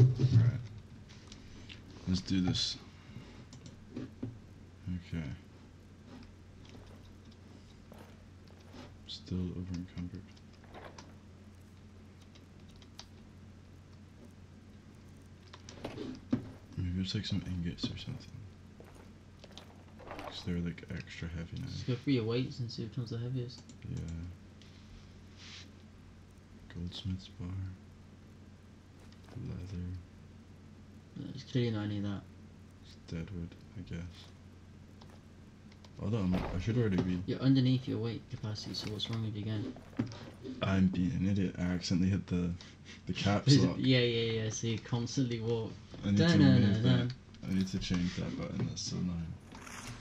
Alright. Let's do this. Okay. Still over encumbered. Maybe it's like some ingots or something. Because they're like extra heavy now. Just go for your weights and see which one's the heaviest. Yeah. Goldsmith's bar. Leather. There's clearly not any of that. It's deadwood, I guess. Although I should already be. You're underneath your weight capacity, so what's wrong with you again? I'm being an idiot. I accidentally hit the caps lock. Yeah. So you constantly walk. I need to move that. I need to change that button. That's so annoying.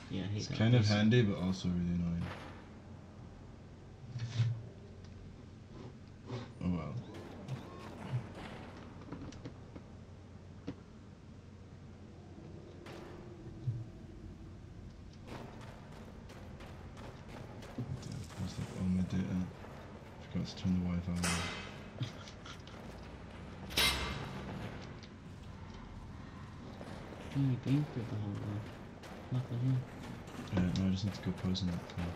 Yeah, I hate it's that. kind of handy, but also really annoying. Oh well. What's like all my data? Forgot to turn the Wi-Fi on. You've been through the whole lot. Nothing here. No, I just need to go pause in that car.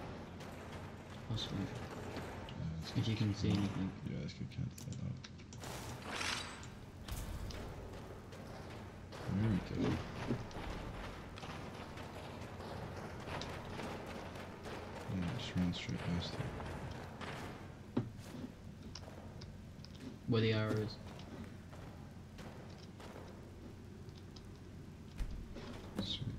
Possibly. Yeah, if you can see anything. Yeah, let's go cancel that out. There we go. Yeah, just run straight past it. Where the arrow is. Sweet.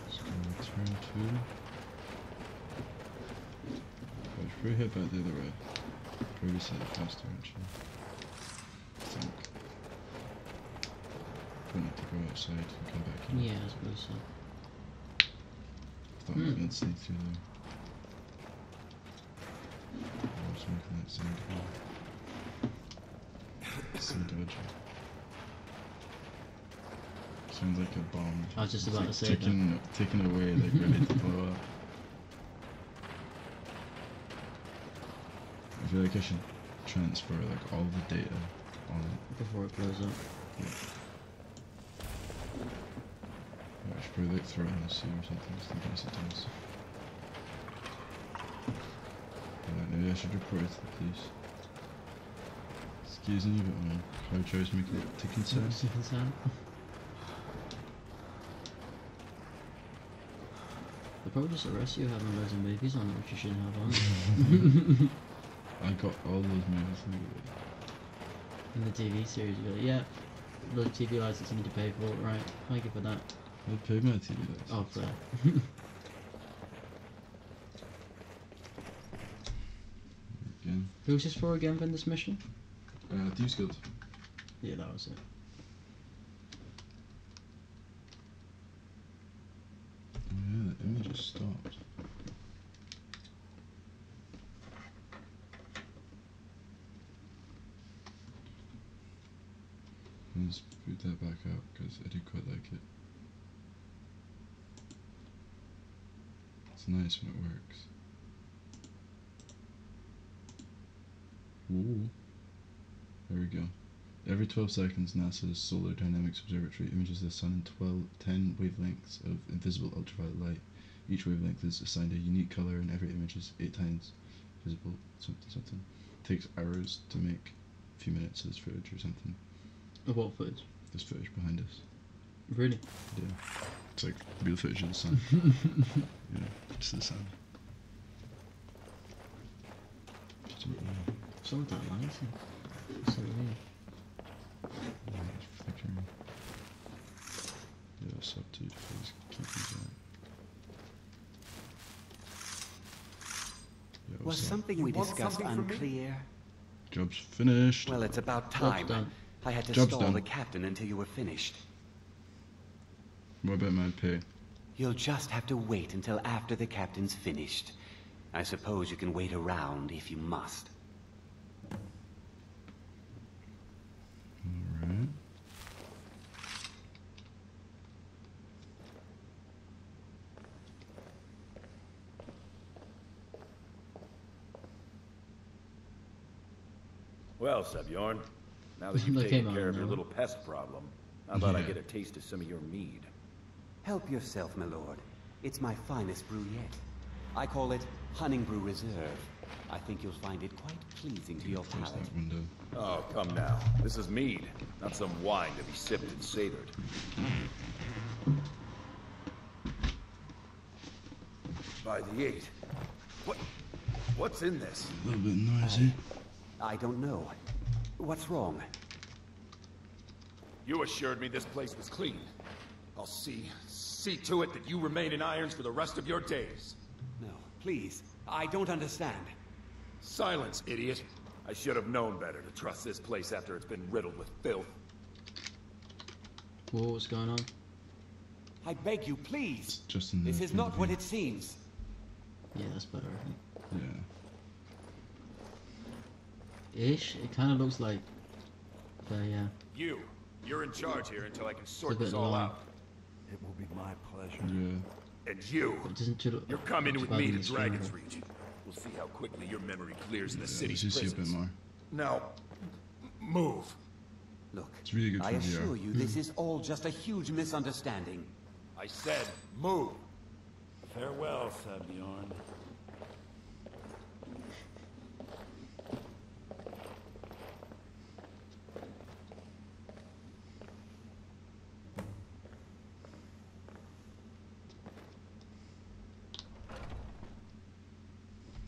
Let's go return to. I should probably head back the other way. Probably set it faster actually. I think. Don't need to go outside and come back in. Yeah, I suppose so. Thought I was going to sneak through there. I was making that sound again. So dodgy. Sounds like a bomb. I was just about to say ticking away, like ready to blow up. I feel like I should transfer like all the data on it before it blows up. Yeah. I should probably like throw it in the sea or something just in case it does. Maybe I should report it to the police. Excuse me, but my car tries to make a ticking sound. Ticking sound. They'll probably just arrest you having loads of movies on which you shouldn't have on. I got all those movies. In the TV series, you're like, yeah, the TV license you need to pay for it, right? Thank you for that. I paid my TV license. Oh, fair. Again. Who was this for again in this mission? Thieves Guild. Yeah, that was it. Oh yeah, the image just stopped. Let's boot that back up because I do quite like it. It's nice when it works. Ooh. There we go. Every 12 seconds, NASA's Solar Dynamics Observatory images the sun in 10 wavelengths of invisible ultraviolet light. Each wavelength is assigned a unique color, and every image is 8 times visible. Something something. Takes hours to make. A few minutes of this footage or something. Of what footage? This footage behind us. Really? Yeah. It's like real footage of the sun. Yeah, just the sun. Someone don't like it. So weird. Yeah, substitute please keep these on. Yeah, Was something we discussed unclear? Job's finished. Well, it's about time. I had to Job's stall done. the captain until you were finished. What about my pay? You'll just have to wait until after the captain's finished. I suppose you can wait around if you must. Alright. Well, Sebjorn, now that you've They taken came care on of your now. little pest problem, how about I Yeah. get a taste of some of your mead? Help yourself, my lord. It's my finest brew yet. I call it Honningbrew Reserve. I think you'll find it quite pleasing to your Close palate. that window. Oh, come now. This is mead, not some wine to be sipped and savored. By the 8. What's in this? A little bit noisy. I don't know. What's wrong? You assured me this place was clean. I'll see to it that you remain in irons for the rest of your days. No, please. I don't understand. Silence, idiot. I should have known better to trust this place after it's been riddled with filth. Whoa, what's going on? I beg you, please. Just in This the is not what it seems. Yeah, that's better, I think. Yeah. Ish. It kind of looks like. Yeah. You're in charge here until I can It's a sort bit this all long. out. It will be my pleasure. Yeah. And you, But it doesn't too you're coming much with about me to this Dragon's film. Reach. We'll see how quickly your memory clears in the Yeah, city's let's just see a bit prisons. more. Now, move. Look, It's really good I for VR. assure you, this is all just a huge misunderstanding. I said move. Farewell, Sebjorn.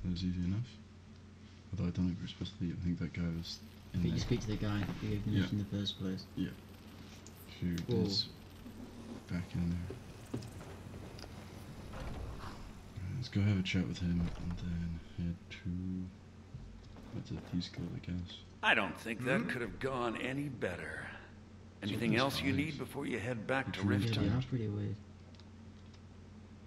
That was easy enough. Although I don't think we're supposed to leave. I think that guy was in But there. you speak to the guy who gave you Yeah. in the first place. Yeah. Who Whoa. is back in there. Let's go have a chat with him and then head to these guys, I guess. I don't think that could have gone any better. Anything Something's else you fine. need before you head back to Which one is Yeah, Riften? they are pretty weird.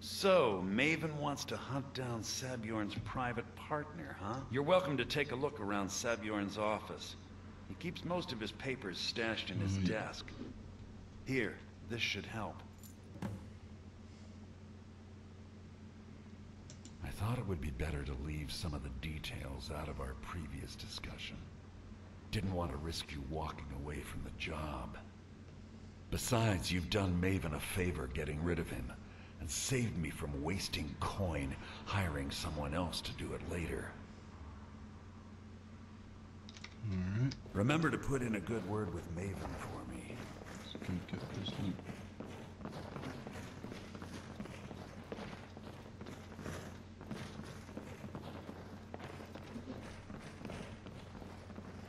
So, Maven wants to hunt down Sabjorn's private partner, huh? You're welcome to take a look around Sabjorn's office. He keeps most of his papers stashed in his Oh, yeah. desk. Here, this should help. I thought it would be better to leave some of the details out of our previous discussion. Didn't want to risk you walking away from the job. Besides, you've done Maven a favor getting rid of him, and saved me from wasting coin hiring someone else to do it later. Alright. Remember to put in a good word with Maven for me. Let's go get this loot.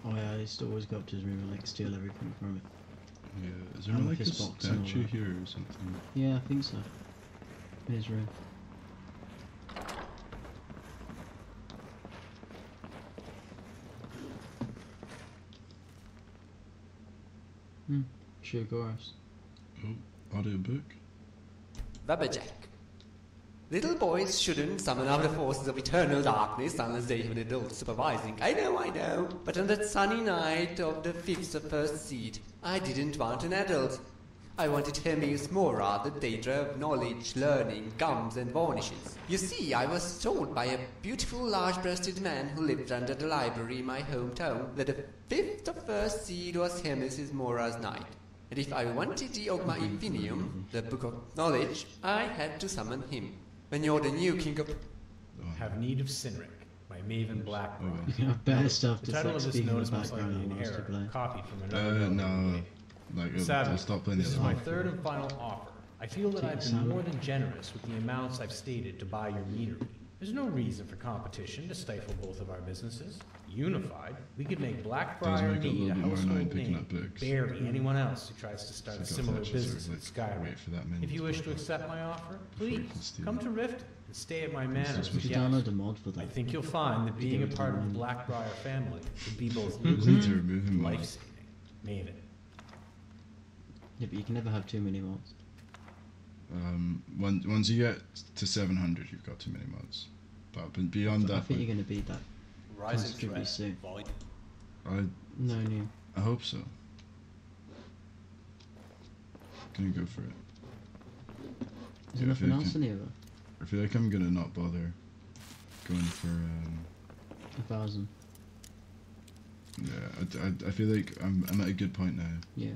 Oh yeah, I used to always go up to his room and like steal everything from it. Yeah, is there And like a his box and all statue that. here or something? Yeah, I think so. In his room. Sure, Goras. Oh, audiobook? Rubberjack. Little boys shouldn't summon up the forces of eternal darkness unless they have an adult supervising. I know. But on that sunny night of the 5th of first seed, I didn't want an adult. I wanted Hermes Mora, the Daedra of knowledge, learning, gums and varnishes. You see, I was told by a beautiful large-breasted man who lived under the library in my hometown that the 5th of first seed was Hermes Mora's night. And if I wanted the Ogma Infinium, the Book of Knowledge, I had to summon him. when you're the new king of... Have need of Sinric, my maven Blackbriar. You have better stuff The to title of speak this in the note is most likely background an whilst you error, play. copied from another note. No. Like, I'll Sadly, stop playing this this is my one. third and final offer. I feel that I've been more than generous with the amounts I've stated to buy your meadery. There's no reason for competition to stifle both of our businesses. Unified, we could make Blackbriar Does make it a Mead a little bit more annoying household picking name, up books. bury anyone else who tries to start a So similar that's just business sort in of like, Skyrim. wait for that minute If you to wish pop to up accept my offer, before you please can steal come it. to Riften and stay at my manor as a We should guest. download the mod for that. I think you'll find that being a part of the Blackbriar family would be both Just need to lucrative remove him and mod. life-saving. Maven. Yeah, but you can never have too many mods. Once you get to 700, you've got too many mods. But beyond I that, think you're going to beat that. Rising Pretty threat. soon. Void. No new. I hope so. Gonna go for it. Is there nothing else in here? I feel like I'm gonna not bother going for 1,000. yeah. I feel like I'm at a good point now. Yeah.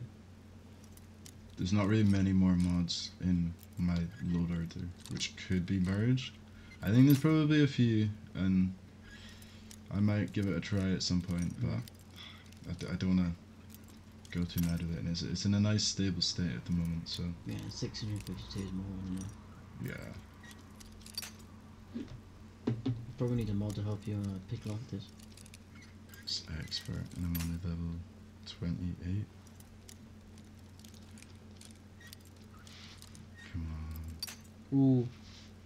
There's not really many more mods in my load order, which could be merged. I think there's probably a few, and I might give it a try at some point, but I don't want to go too mad with it. And it's in a nice stable state at the moment, so Yeah, 652 is more than enough. yeah. You probably need a mod to help you pick lock this. It's expert, and I'm only level 28. Come on. Ooh.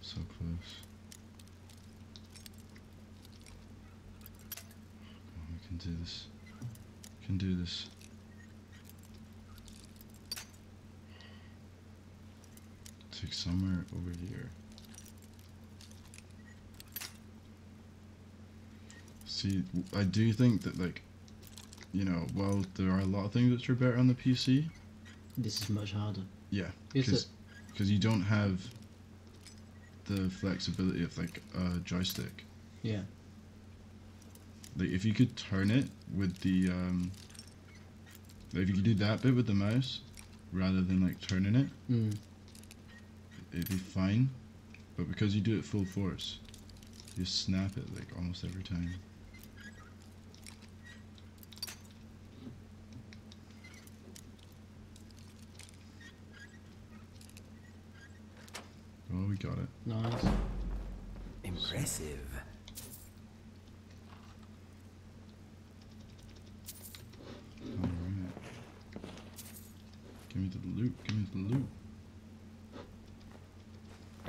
So close. Come on, we can do this. We can do this. Take somewhere over here. See, I do think that, like, you know, while there are a lot of things which are better on the PC, This is much harder. yeah, Is it? because you don't have the flexibility of like a joystick. Yeah. Like if you could turn it with the like if you could do that bit with the mouse rather than like turning it, it'd be fine. But because you do it full force, you snap it like almost every time. Oh, we got it. Nice. Impressive. Alright. Give me the loot, give me the loot.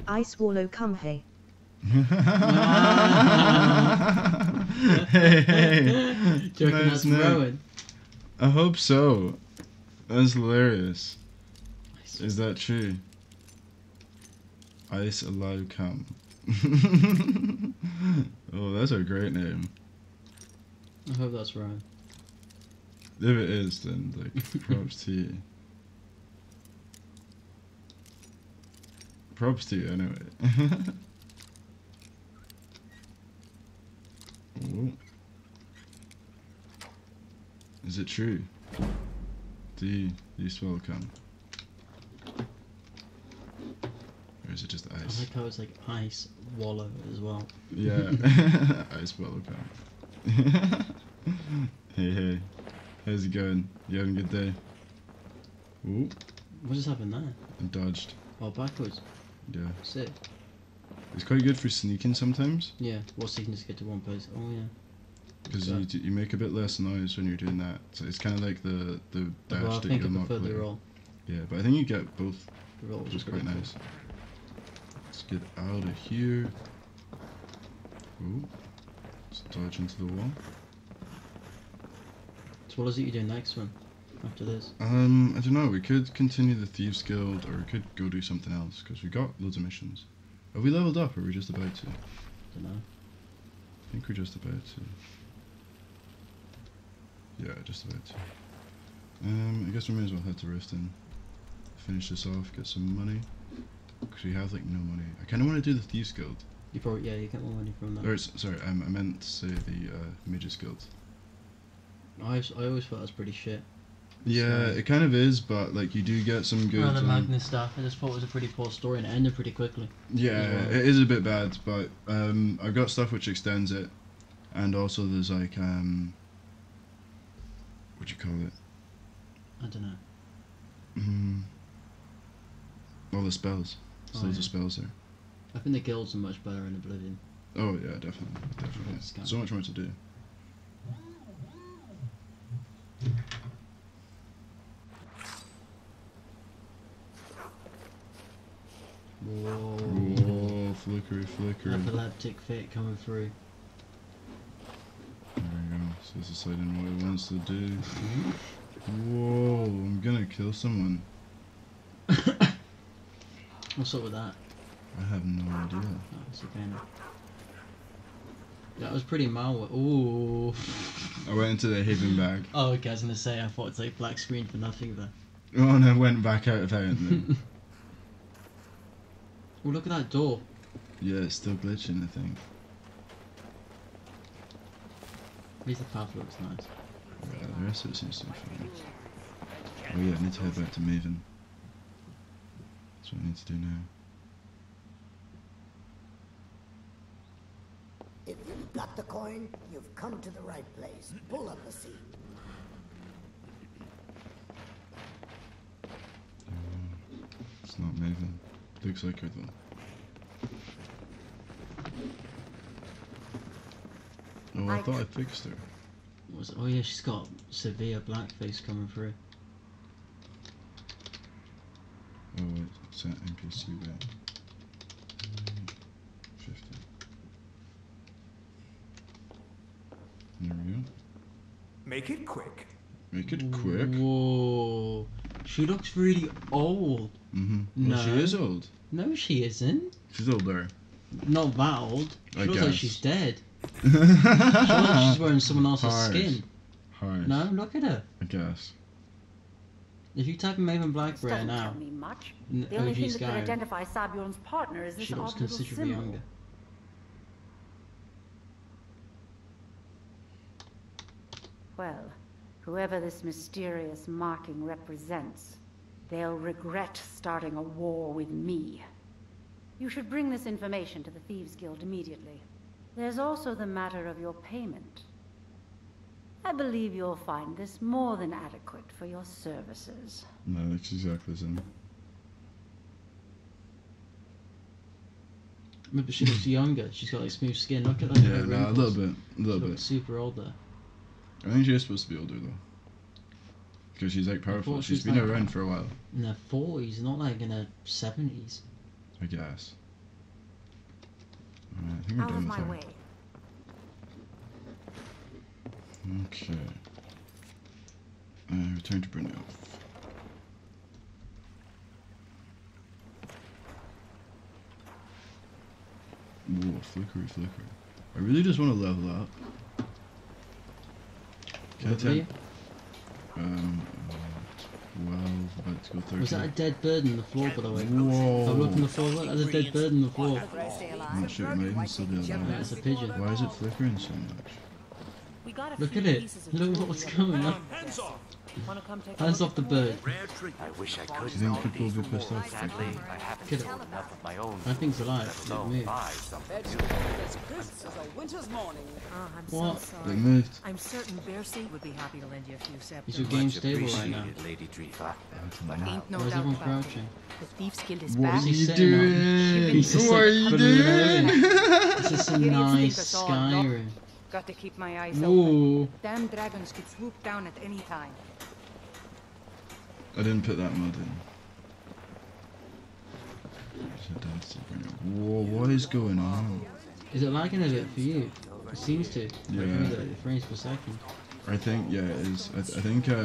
I swallow cum hey. Hey. Do you reckon that's Rowan? I hope so. That's hilarious. Is that true? Ice allow cum. Oh, that's a great name. I hope that's Rowan. If it is, then like props to you. Props to you anyway. Oh. Is it true? Do you swallow cum? Or is it just I ice? like how it's like ice wallow as well. Yeah, ice swallow cum. Hey, hey. How's it going? You having a good day? Ooh. What just happened there? I dodged. Oh, backwards. Yeah. Sick. It's quite good for sneaking sometimes. Yeah. What so you can just get to one place? Oh yeah. Because you make a bit less noise when you're doing that. So it's kind of like the dash Well, I that think you I unlock prefer the later. roll. Yeah, but I think you get both, The roll which was is quite pretty nice. Let's get out of here. Ooh. Let's dodge into the wall. So what is it you do next one? After this? I don't know. We could continue the Thieves Guild, or we could go do something else because we got loads of missions. Have we leveled up, or are we just about to? Don't know. I think we're just about to. Yeah, just about to. I guess we may as well head to Riften. Finish this off, get some money. Because we have like no money. I kind of want to do the Thieves Guild. You probably you get more money from that. Or sorry, I meant to say the Mages Guild. I always thought that was pretty shit. Yeah, it kind of is, but like you do get some good. The Magnus stuff. I just thought it was a pretty poor story and it ended pretty quickly. Yeah, it is a bit bad, but I've got stuff which extends it, and also there's like what do you call it? I don't know. All the spells. There's loads of spells there. I think the guilds are much better in Oblivion. Oh yeah, definitely. So much more to do. Whoa, flickery. Epileptic fit coming through. There we go. So it's deciding what it wants to do. Whoa, I'm gonna kill someone. What's up with that? I have no idea. Oh, it's okay now. That was pretty mild. Ooh. I went into the hidden bag. Oh, okay, I was gonna say, I thought it's like black screen for nothing there. Oh, and I went back out apparently. Oh, look at that door. Yeah, it's still glitching, I think. At least the path looks nice. Yeah, the rest of it seems to be fine. Oh yeah, I need to head back to Maven. That's what I need to do now. If you've got the coin, you've come to the right place. Pull up a seat. It's not Maven. Looks like her though. Oh, I thought I fixed her. Oh yeah, she's got severe blackface coming through. Oh wait, it's that NPC there. 50. There we go. Make it quick. Make it quick. Whoa. She looks really old. Well, No. she is old. No, she isn't. She's older. Not that old. She looks guess. like she's dead. She looks like she's wearing someone else's skin. Harsh. No, look at her. I guess. If you type in Maven Blackbriar Doesn't now, tell me much. The only thing that could Skyrim, identify Sabion's partner is this she looks odd little considerably symbol. younger. Well, whoever this mysterious marking represents, they'll regret starting a war with me. You should bring this information to the Thieves Guild immediately. There's also the matter of your payment. I believe you'll find this more than adequate for your services. No, that's exactly the same. But she looks younger. She's got like smooth skin. Look at that. Yeah, no, a little bit. A little bit. Super old there. I think she is supposed to be older though. Because she's like powerful. She's been around for a while. In her 40s, not like in her 70s. I guess. Alright, I think we're Out done of with my her. way. Okay. Return to Brunel. Whoa, flickery. I really just want to level up. Can I tell? 12, about to go 13. Was that a dead bird on the floor, by the way? Whoa. I'm looking on the floor, look, there's a dead bird on the floor. I'm not sure it might even still be alive. Yeah, it's a pigeon. Why is it flickering so much? Look at it. Look what's going on. Hands off the bird. I wish I could. Do you think people will be pissed off? Sadly, I haven't Kill it. killed enough of my own. I think it's alive. Let alone Move. buy something new. As crisp as a winter's morning. Oh, I'm What? so They sorry. moved. I'm certain Bercy would be happy to lend you a few scepters. Is your game Much stable right now? appreciated, Lady Drifa. But Ain't now, no Why is doubt everyone about it. crouching? The Thieves Guild is What back. are you sitting on? doing? He's just What are like you putting it doing? This is some Idiots think nice us all Skyrim. Got to keep my eyes open. Ooh. Damn dragons could swoop down at any time. I didn't put that mod in. Whoa, what is going on? Is it lagging a bit for you? It seems to. Yeah. The frames per second. I think, yeah, it is. I think I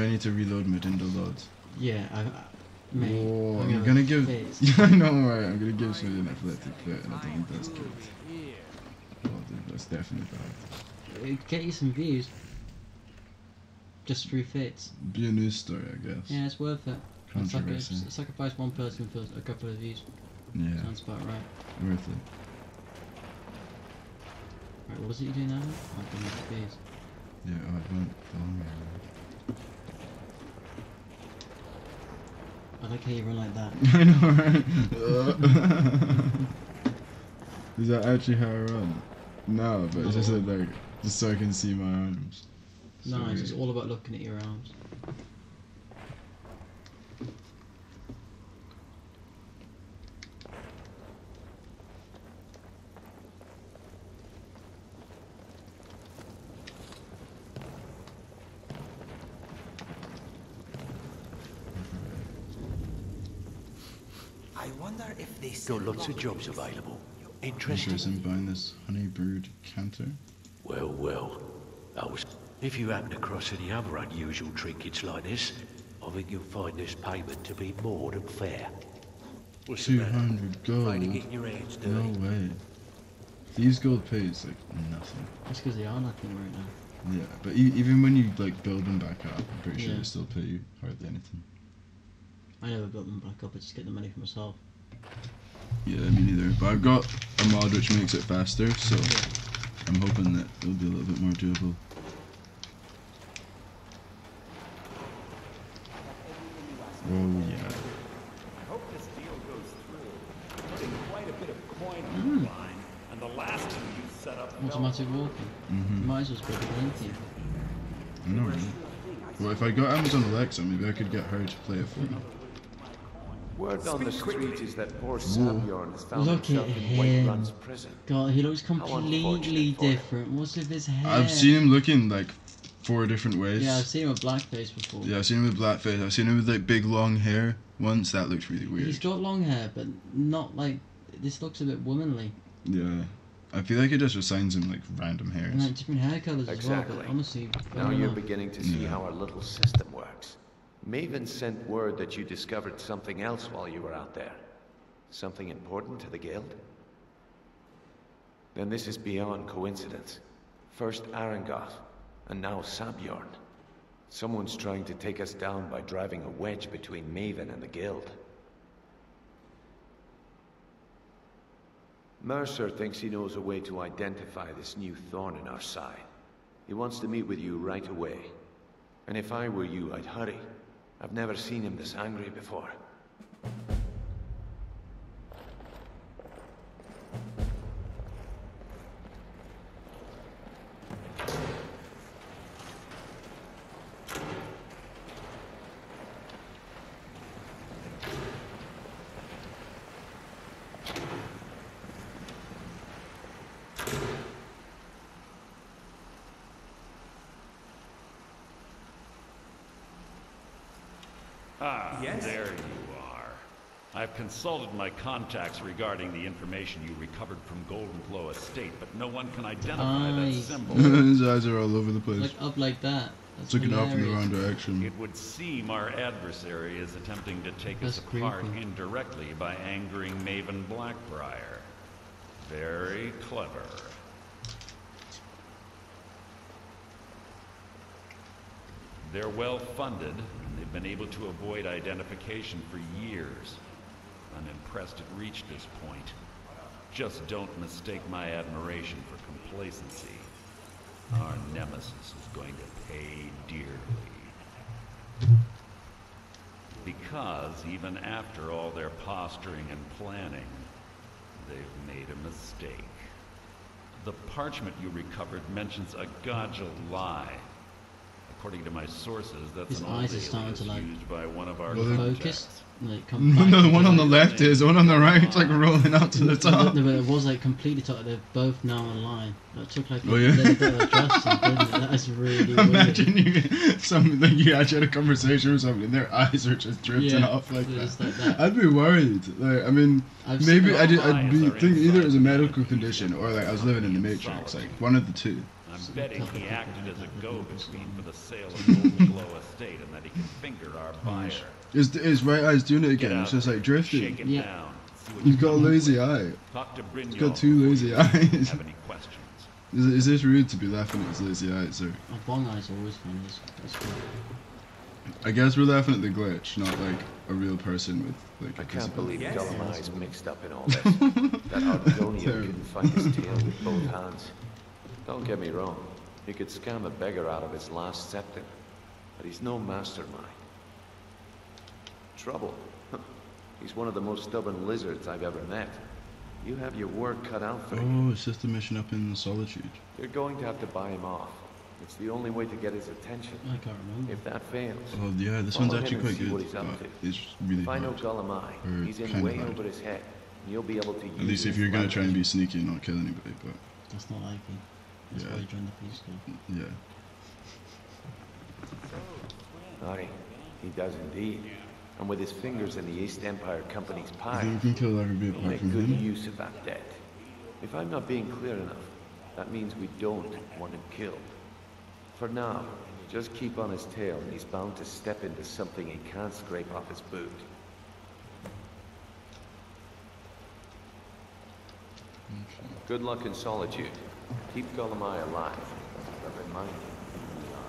need to reload my Dindo loads. Yeah, mate, Whoa, I'm I'm gonna give. fizz. Yeah, I know, right? I'm gonna give somebody an athletic fit, and I don't think that's good. Oh, dude, that's definitely bad. It'd get you some views. Just through fits. Be a news story, I guess. Yeah, it's worth it. It's like Controversy. sacrifice one person for a couple of views. Yeah. Sounds about right. Worth it. Right, what is it you do now? I've done the views. Yeah, I went along I like how you run like that. I know, right? Is that actually how I run? No, but it's just like, just so I can see my arms. No, it's just all about looking at your arms. I wonder if they Got lots of jobs available. Interested in buying this honey brewed canter? Well, well. If you happen across any other unusual trinkets like this, I think you'll find this payment to be more than fair. What's the matter? 200 gold? Afraid of getting your hands dirty? No way. These gold pays like nothing. That's because they are nothing right now. Yeah, but even when you like build them back up, I'm pretty sure Yeah. they still pay you hardly anything. I never built them back up, I just get the money for myself. Yeah, me neither. But I've got a mod which makes it faster, so I'm hoping that it'll be a little bit more doable. Oh yeah. I hope this deal goes through. Putting quite a bit of coin on the line, and the last two you set up. Automatic walking. Might as well spread the length. I know, right? Well, if I got Amazon Alexa, maybe I could get her to play it for me. Word on the street is that poor Sabjorn has found Look at himself in Whiterun's him. prison. God, he looks How completely unfortunate for him. different. What's with his hair? I've seen him looking like 4 different ways. Yeah, I've seen him with blackface before. Yeah, I've seen him with blackface. I've seen him with like big long hair once. That looked really weird. He's got long hair, but not like... This looks a bit womanly. Yeah. I feel like it just assigns him like random hairs. And like different hair colours as well, Exactly. but honestly... I Now don't you're know. beginning to see how our little system works. Maven sent word that you discovered something else while you were out there. Something important to the guild? Then this is beyond coincidence. First Arangoth, and now Sabjorn. Someone's trying to take us down by driving a wedge between Maven and the guild. Mercer thinks he knows a way to identify this new thorn in our side. He wants to meet with you right away. And if I were you, I'd hurry. I've never seen him this angry before. Ah, Yes? there you are. I've consulted my contacts regarding the information you recovered from Golden Glow Estate, but no one can identify that symbol. His eyes are all over the place. Like up like that. That's Looking off in the hilarious. wrong direction. It would seem our adversary is attempting to take us That's apart creepy. indirectly by angering Maven Blackbriar. Very clever. They're well funded, and they've been able to avoid identification for years. I'm impressed it reached this point. Just don't mistake my admiration for complacency. Our nemesis is going to pay dearly. Because even after all their posturing and planning, they've made a mistake. The parchment you recovered mentions a Godja lie. According to my sources, that's His an old eyes are starting alias to, like, used by one of our focused. contacts. Like, come back No, the to one on the life. left is, the one on the right, like rolling out to the top. No, but it was like completely top. They're both now online. That took like a Oh, yeah? little bit of adjusting, didn't it? That is really Imagine weird. you actually had a conversation with somebody and their eyes are just drifting Yeah, off like just that. like that. I'd be worried. Like, I mean, I've maybe seen- I'd be thinking either it was a medical condition or like I was living in the Matrix, like one of the two. I'm betting he acted as a go-between for the sale of Golden Glow Estate and that he can finger our buyer. His right eye's doing it again. It's just like drifting. Shake it down. See what He's you got a can lazy come up eye. with. Talk to He's Brynjolf got 2 lazy before you eyes. have any questions. Is this rude to be laughing at his lazy eyes, or? Oh, bong eyes are always funny. That's cool. I guess we're laughing at the glitch, not like a real person with like. I a can't believe disability. Dolomite's mixed up in all this. That Argonian couldn't find his tail with both hands. Don't get me wrong. He could scam a beggar out of his last septim, but he's no mastermind. Trouble? He's one of the most stubborn lizards I've ever met. You have your work cut out for you. Oh, it's just a mission up in Solitude. You're going to have to buy him off. It's the only way to get his attention. I can't remember. If that fails, Oh yeah, this follow one's him actually and quite see good, what he's up but to. it's really If I know hard. Gulamai, Or he's in kind way of hard. over his head. And you'll be able to use At least if his you're gonna try and be leverage. sneaky and not kill anybody, but That's not like him. That's Yeah. why he joined the Peace Corps. yeah. Aye, he does indeed. And with his fingers in the East Empire Company's I pie, think we can kill everybody he'll apart make from good him. use of that debt. If I'm not being clear enough, that means we don't want him killed. For now, just keep on his tail and he's bound to step into something he can't scrape off his boot. Good luck in Solitude. Keep Gulamai alive. But remind him who we are.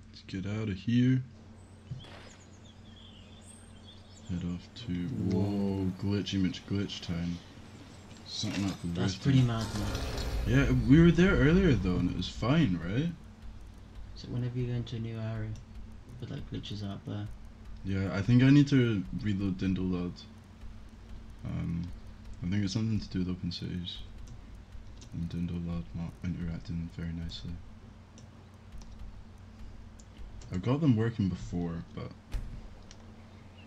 Let's get out of here. Head off to whoa, glitch image glitch time. Something up with That's Riften. pretty mad, man. Yeah, we were there earlier though, and it was fine, right? So whenever you go into a new area, with like glitches out there. Yeah, I think I need to reload Dindolad. I think it's something to do with open cities. And Dindolad not interacting very nicely. I've got them working before, but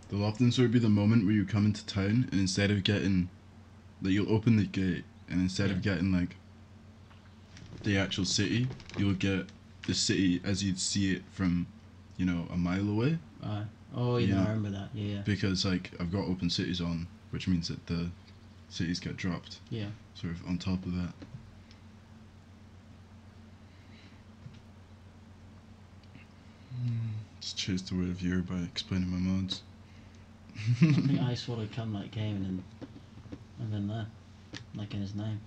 they'll often sort of be the moment where you come into town and instead of getting, like, you'll open the gate and instead of getting like the actual city, you'll get the city as you'd see it from, you know, a mile away. Oh, yeah, Yeah. I remember that. Yeah, yeah. Because like I've got open cities on, which means that the cities get dropped. Yeah. Sort of on top of that. Just chased away a viewer by explaining my mods. I think I Swallow Come like came and then there, like in his name.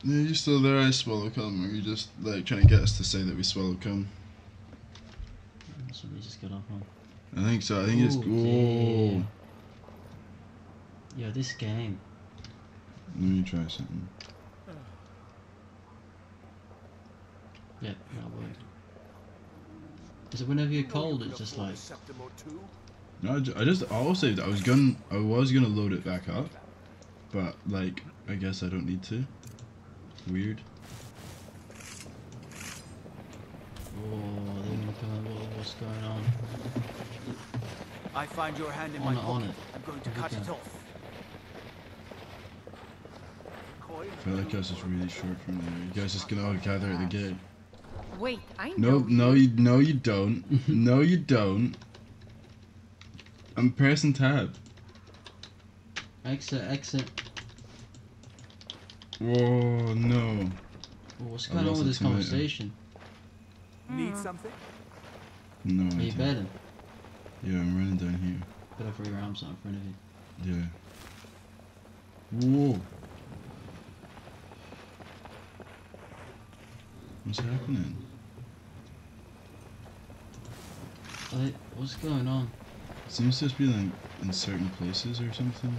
Yeah, you still there, I swallow cum, or you just like trying to get us to say that we swallow cum? That's what we just got off on. I think so. I think it's. Ooh, Oh. Yo, this game. Let me try something. Yeah, that worked. Is it whenever you're cold, it's just like. No, I just auto-saved. I was gonna load it back up, but like I guess I don't need to. Weird. Oh, they're gonna come in. What's going on? I find your hand in On my it, on pocket. it. I'm going to Every cut it time. off. I feel like I was just really short from there. You guys just gonna all gather at the gate. Wait, I No, know. no, you don't. No, you don't. I'm pressing tab. Exit. Whoa, no. Oh, what's I going on lost with a this tomato. conversation? Need something? No. Are I you don't. bedding? Yeah, I'm running down here. Better throw your arms out in front of you. Yeah. Whoa. What's happening? What's going on? Seems to just be like in certain places or something.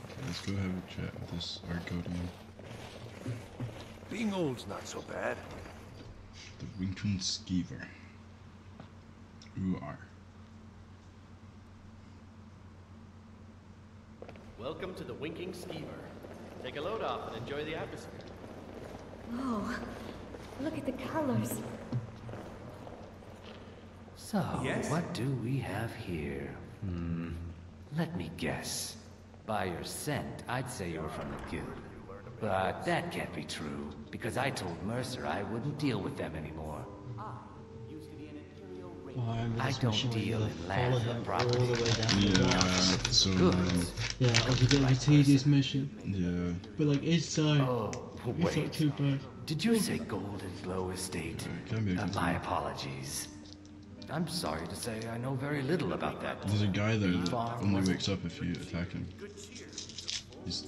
Okay, let's go have a chat with this Argodian. Being old's not so bad. The Winkin Skeever. Who are? Welcome to the Winking Skeever. Take a load off and enjoy the atmosphere. Oh, look at the colors. So, what do we have here? Let me guess. By your scent, I'd say you were from the Guild. But that can't be true, because I told Mercer I wouldn't deal with them anymore. Oh, I remember I this don't mission where you deal gotta in follow land him or property. all the way down to the Yeah, bottom. it's so Good. annoying. Yeah, it was a bit of a tedious mission. Yeah. But like inside, Oh, it's not wait. too bad. Did you say Golden Glow Estate? Can be a My apologies. I'm sorry to say I know very little about that. There's a guy there that farm, only was it? wakes up if you attack him.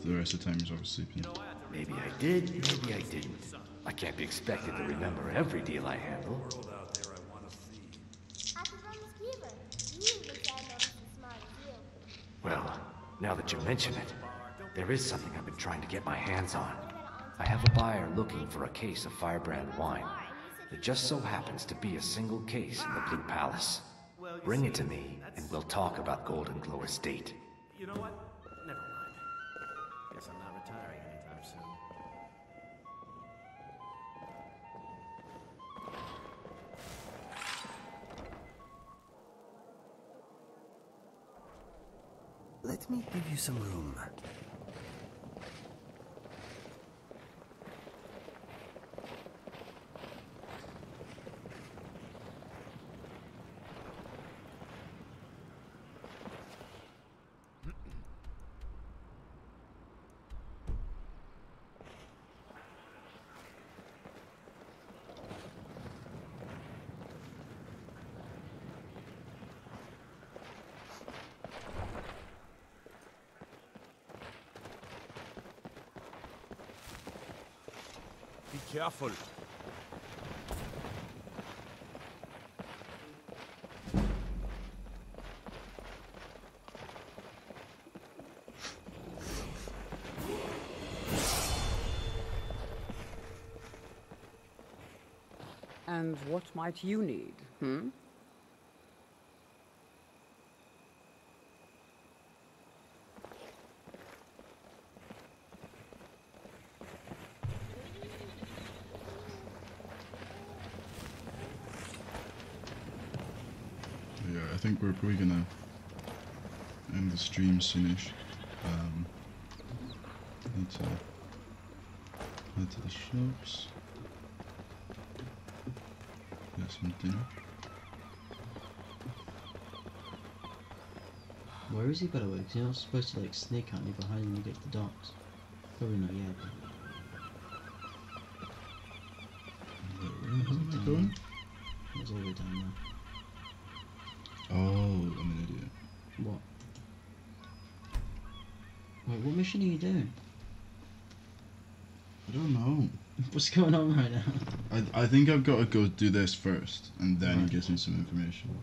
The rest of the time he's always sleeping. Maybe I did, maybe I didn't. I can't be expected to remember every deal I handle. Now that you mention it, there is something I've been trying to get my hands on. I have a buyer looking for a case of firebrand wine. There just so happens to be a single case in the Blue Palace. Bring it to me, and we'll talk about Golden Glow Estate. You know what? Never mind. Guess I'm not retiring anytime soon. Let me give you some room. Be careful. And what might you need, hmm? Yeah, I think we're probably gonna end the stream soonish. Need to head to the shops, get some dinner. Where is he, by the way? Because you're not supposed to like sneak at me behind when you get to the docks. Probably not yet. Where am I going? It's all the way down there. Oh, I'm an idiot. What? Wait, what mission are you doing? I don't know. What's going on right now? I think I've got to go do this first, and then he gives me some information.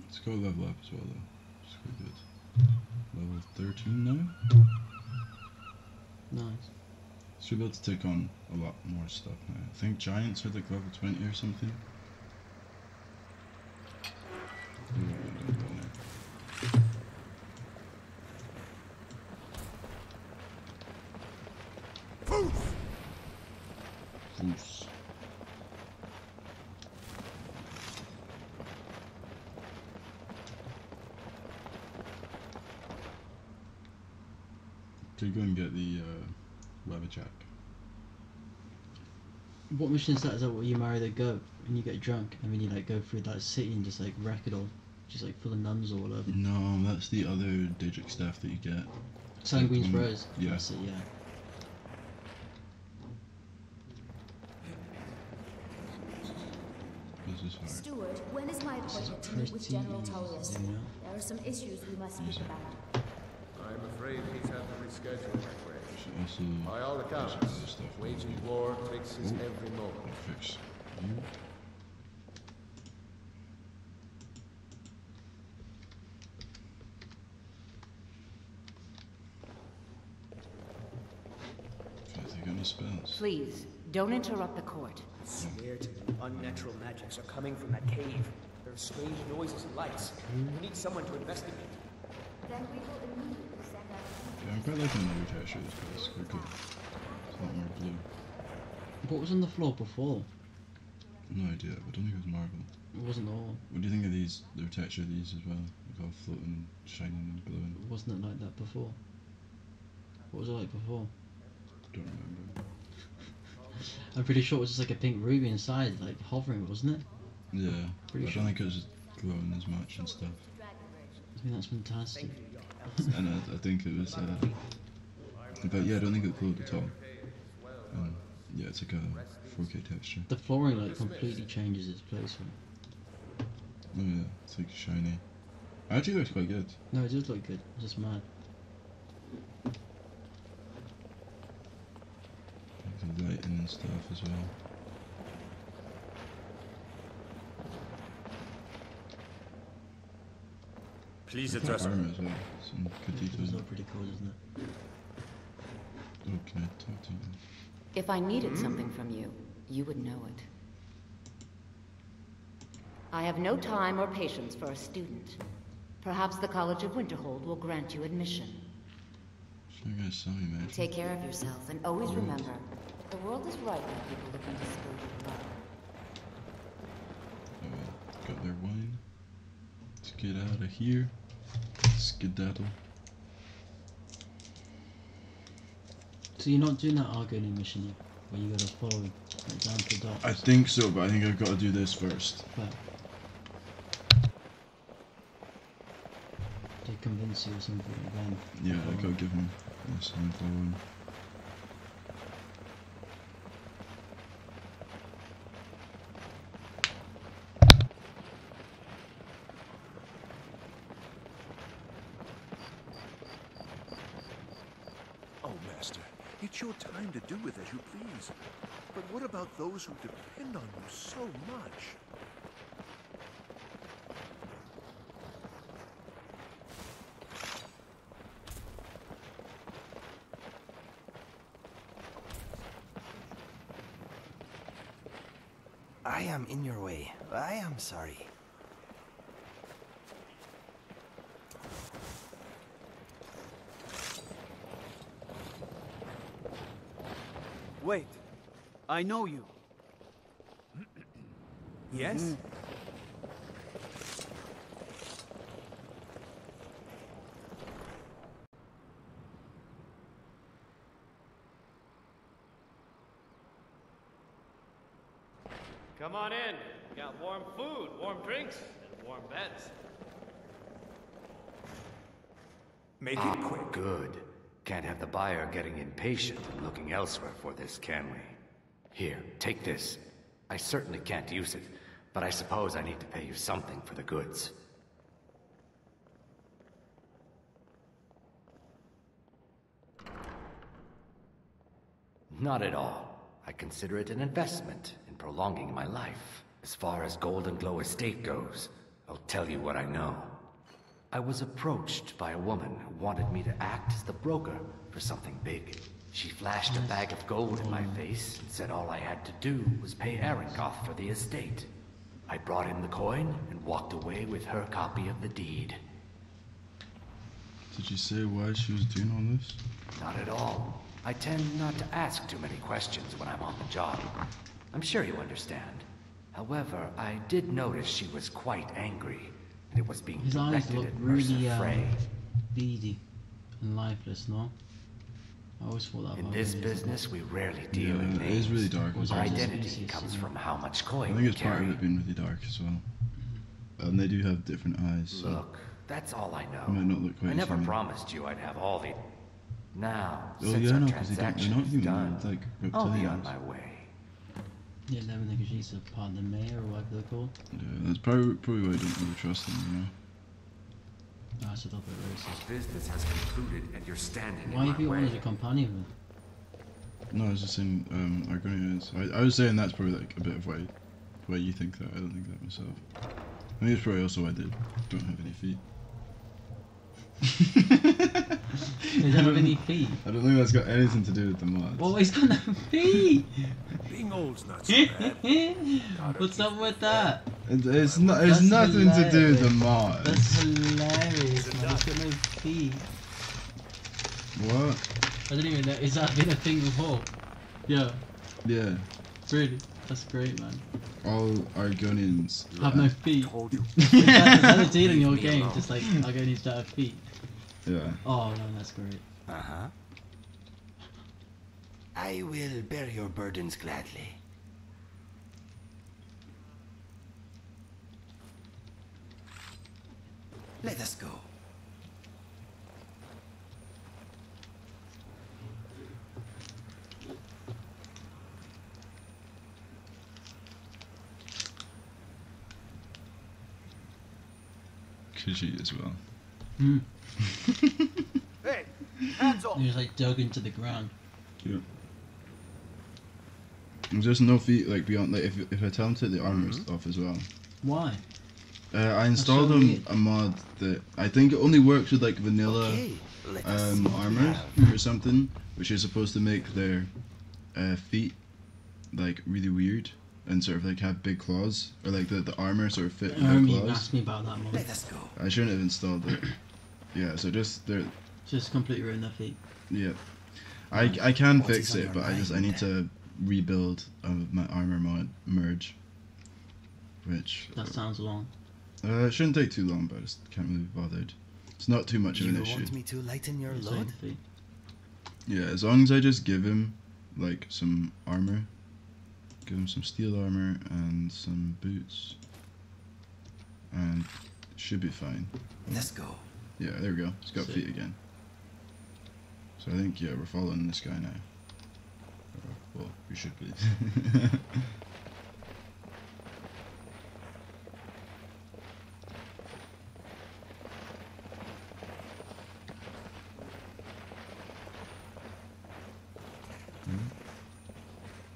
Let's go level up as well, though. It's quite good. Level 13 now? Nice. Should be able to take on a lot more stuff now. I think giants are like level 20 or something. Foos. Could go and get the Weberjack. What mission is that? Is that where you marry the goat and you get drunk and then you like go through that city and just like wreck it all? Just like full of nuns or whatever. No, that's the other Digic staff that you get. Sanguine's Rose. Yeah. That's it, yeah. Steward, when is my appointment to meet with General Tullius? There are some issues we must speak about. I'm afraid he's had to reschedule that way. By all accounts, waging war takes his every moment. Fix you. Spells. Please, don't interrupt the court. I swear to you, unnatural magics are coming from that cave. There are strange noises and lights. We need someone to investigate. Then we will immediately send out. Yeah, I'm quite liking the new texture of this place. Quite good. It's a lot more blue. What was on the floor before? No idea, but I don't think it was marble. It wasn't all. What do you think of these? The texture of these as well? Like all floating, shining and glowing. Wasn't it like that before? What was it like before? Don't remember. I'm pretty sure it was just like a pink ruby inside, like hovering, wasn't it? Yeah, Pretty I sure. don't think it was glowing as much and stuff. I think that's fantastic. And I think it was, but yeah, I don't think it glowed at all. Yeah, it's like a 4K texture. The flooring like completely changes its place. Oh yeah, it's like shiny. Actually, looks quite good. No, it does look good. It's just mad. The lighting and stuff as well. Please address me. As well. Some good details. It's all pretty cool, isn't it? Oh, can I talk to you? If I needed something from you, you would know it. I have no time or patience for a student. Perhaps the College of Winterhold will grant you admission. Sure, you guys saw me, man. Take care of yourself, and always remember, the world is ripe with people looking to spill your blood. Got their wine. Let's get out of here. Skedaddle. So you're not doing that Argonian mission yet, where you gotta follow it down to the docks? I think so, but I think I've got to do this first. But they convince you or something then. Yeah, I gotta give him a sign following. Oh, Master, it's your time to do with as you please. But what about those who depend on you so much? I am in your way. I am sorry. Wait. I know you. Yes? Come on in. We got warm food, warm drinks, and warm beds. Make it quick. Good. Can't have the buyer getting impatient and looking elsewhere for this, can we? Here, take this. I certainly can't use it, but I suppose I need to pay you something for the goods. Not at all. I consider it an investment in prolonging my life. As far as Golden Glow Estate goes, I'll tell you what I know. I was approached by a woman who wanted me to act as the broker for something big. She flashed a bag of gold in my face and said all I had to do was pay Arenkoth for the estate. I brought him the coin and walked away with her copy of the deed. Did you say why she was doing all this? Not at all. I tend not to ask too many questions when I'm on the job. I'm sure you understand. However, I did notice she was quite angry, and it was being His eyes directed look at Mercer really Frey. beady and lifeless, no? I always thought that In about this him. business, we rarely deal in Yeah, it names. is really dark. Our identity comes from how much coin I think we it's part carry. of it being really dark as well. And they do have different eyes. So Look, that's all I know. it might not look quite I never human. promised you I'd have all the... Now, Oh since yeah, our no, because they're transaction not is human. done, They're like I'll be reptilians. on my way. Yeah, never think she's a part of the mayor or whatever they're called. Yeah, that's probably why I don't really trust them, you know. That's a little bit racist. Business has concluded and you're standing Why have you wanted a companion? No, I was just saying, Argonians. I was saying that's probably like a bit of why you think that. I don't think that myself. I think it's probably also why they don't have any feet. They don't have any feet. I don't think that's got anything to do with the mods. Well, he's got no feet! Being old's not so bad. What's up with that? It's nothing to do with the mods. That's hilarious, man. He's got no feet. What? I don't even know. Is that been a thing before? Yeah. Yeah. Really? That's great, man. All Argonians Have no feet. Is that a deal in your game? Just like Argonians don't have feet. Yeah. Oh no, that's great. Uh-huh. I will bear your burdens gladly. Let us go. Khajiit as well. Hmm. Hey, hands off! He was like dug into the ground. Yeah. There's just no feet like beyond like if I tell him to take the armor off as well. Why? I installed a mod that I think it only works with like vanilla armor or something, which is supposed to make their feet like really weird and sort of like have big claws, or like the armor sort of fit in their claws. Asked me about that mod. I shouldn't have installed it. Yeah, so just completely ruin their feet. Yeah, I can fix it, but I need to rebuild my armor mod merge, which that sounds long. It shouldn't take too long, but I just can't really be bothered. It's not too much of an issue. You want me to lighten your load? Yeah, as long as I just give him like some armor, give him some steel armor and some boots, and it should be fine. Let's go. Yeah, there we go. He's got feet again. So I think, yeah, we're following this guy now. Well, we should be.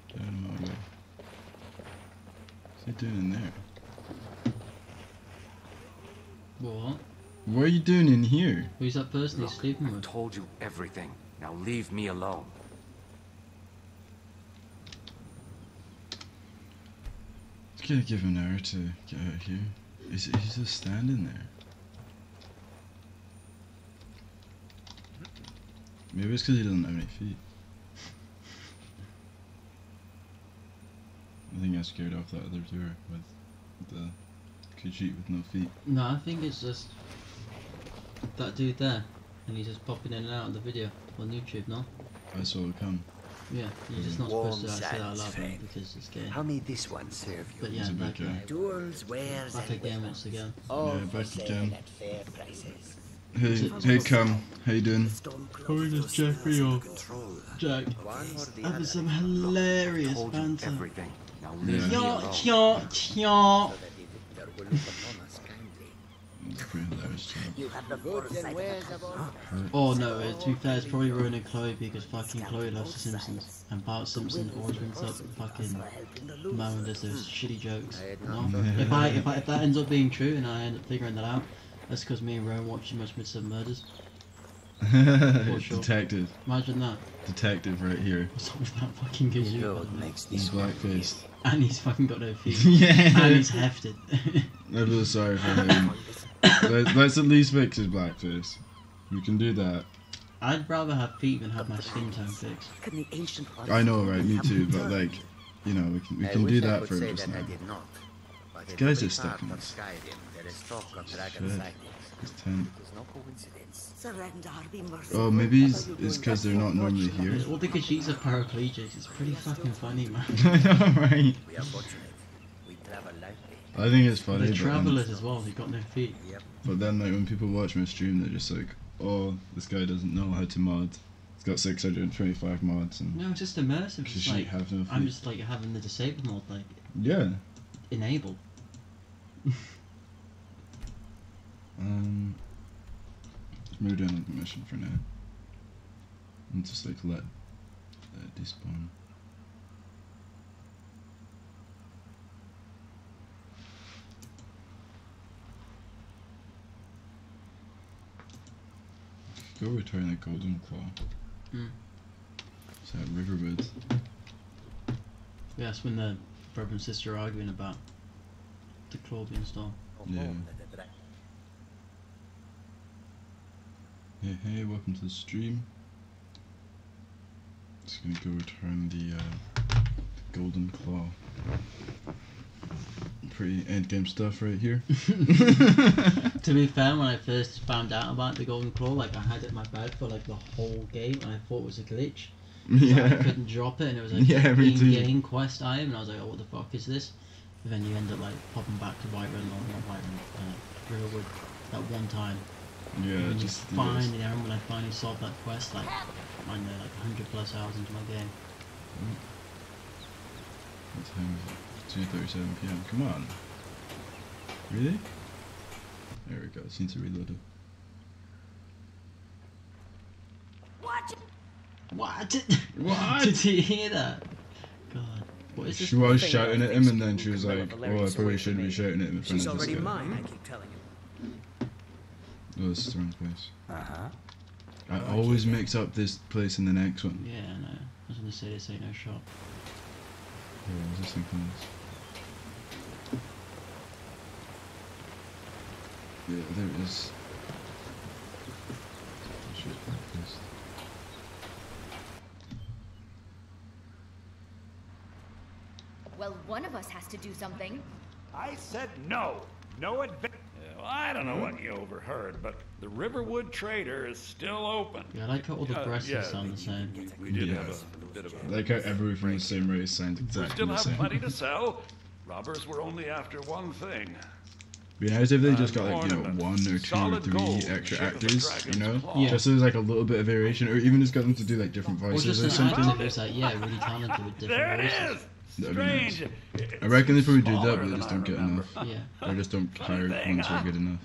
Get out of my way. What's he doing in there? What? What are you doing in here? Who's that person he's sleeping with? I told you everything. Now leave me alone. It's gonna give him an hour to get out of here. He's just standing there. Maybe it's because he doesn't have any feet. I think I scared off that other tour with the Khajiit with no feet. No, I think it's just that dude there, and he's just popping in and out of the video on YouTube, no? I saw it come. Yeah, you're just not supposed to say that out loud, man, because it's gay. How may this one serve you? But yeah, back Tools, wares, back again once again. Yeah, back again. at fair prices. Hey, Cam, how you doing? How are you, Jeffrey or Jack? Having some hilarious banter. Everything. Now Oh no, to be fair, it's probably ruining Chloe because fucking Chloe loves The Simpsons, and Bart Simpson always brings up fucking Mo and does those shitty jokes. No? If that ends up being true and I end up figuring that out, that's because me and Rowan watch too much Midsummer Murders. Sure. Detective. Imagine that. Detective right here. What's up with that fucking Khajiit? He's black-faced. And he's fucking got no feet. Yeah. And he's hefted. I feel sorry for him. Let's at least fix his blackface. We can do that. I'd rather have feet than have my skin tone fixed. I know, right? Me too. But like, you know, we can do that for him just now. The guy's just stuck in this. He's 10. Oh, maybe it's because they're not normally here. All the Khajiits are paraplegics. It's pretty fucking funny, man. I know, right? I think it's funny. They're travellers as well. They've got no feet. But then, like, when people watch my stream, they're just like, "Oh, this guy doesn't know how to mod. He's got 625 mods." And no, it's just immersive. It's like, have no feet. I'm just like having the disabled mod, like. Yeah. Enabled. Let's move down on the mission for now. And just like let despawn. Go return the golden claw. It's that riverwood. Yeah, that's when the brother and sister are arguing about the claw being stolen. Yeah. Hey, welcome to the stream. Just gonna go return the golden claw. Pretty endgame stuff right here. To be fair, when I first found out about the golden claw, like I had it in my bag for like the whole game, and I thought it was a glitch. Yeah. I couldn't drop it, and it was like in-game quest item, and I was like, oh, what the fuck is this? And then you end up like popping back to Whiterun, or not Whiterun, Riverwood, that one time. Yeah, and just finally, I remember when I finally solved that quest, like, I know, like 100 plus hours into my game. What time is it? 2:37 PM. Come on. Really? There we go. It seems to reload it. What? What? Did you hear that? God. What is this She was thing shouting that at him, thinks and then you she was can like, lure "Oh, I Valerius probably away shouldn't from be me. shouting at him in front She's of this already guy." mine, I keep telling you. Oh, this is the wrong place. Uh-huh. I always mix up this place and the next one. Yeah, I know. I was gonna say this ain't no shop. Yeah, I was just thinking this. Yeah, there it is. Well, one of us has to do something. I said no. No advance. Well, I don't know what you overheard, but the Riverwood Trader is still open. Yeah, I like how all the breasts sound the same. We did have a bit of a... Like how everybody from the same race sounds We exactly still the have same. plenty to sell. Robbers were only after one thing. Be nice if they just got like, you know, ornament. 1 or 2 or Solid 3 gold, extra shape of a actors, dragon's you know? claw. Just so there's like a little bit of variation, or even just got them to do like different Or voices just or an something. actor who's like, yeah, really talented with different There it voices. is! That'd be nice. Strange. I reckon they probably do Smaller that, but they than just I don't get remember. enough. Yeah. Or just don't hire thing, ones who are huh? good enough.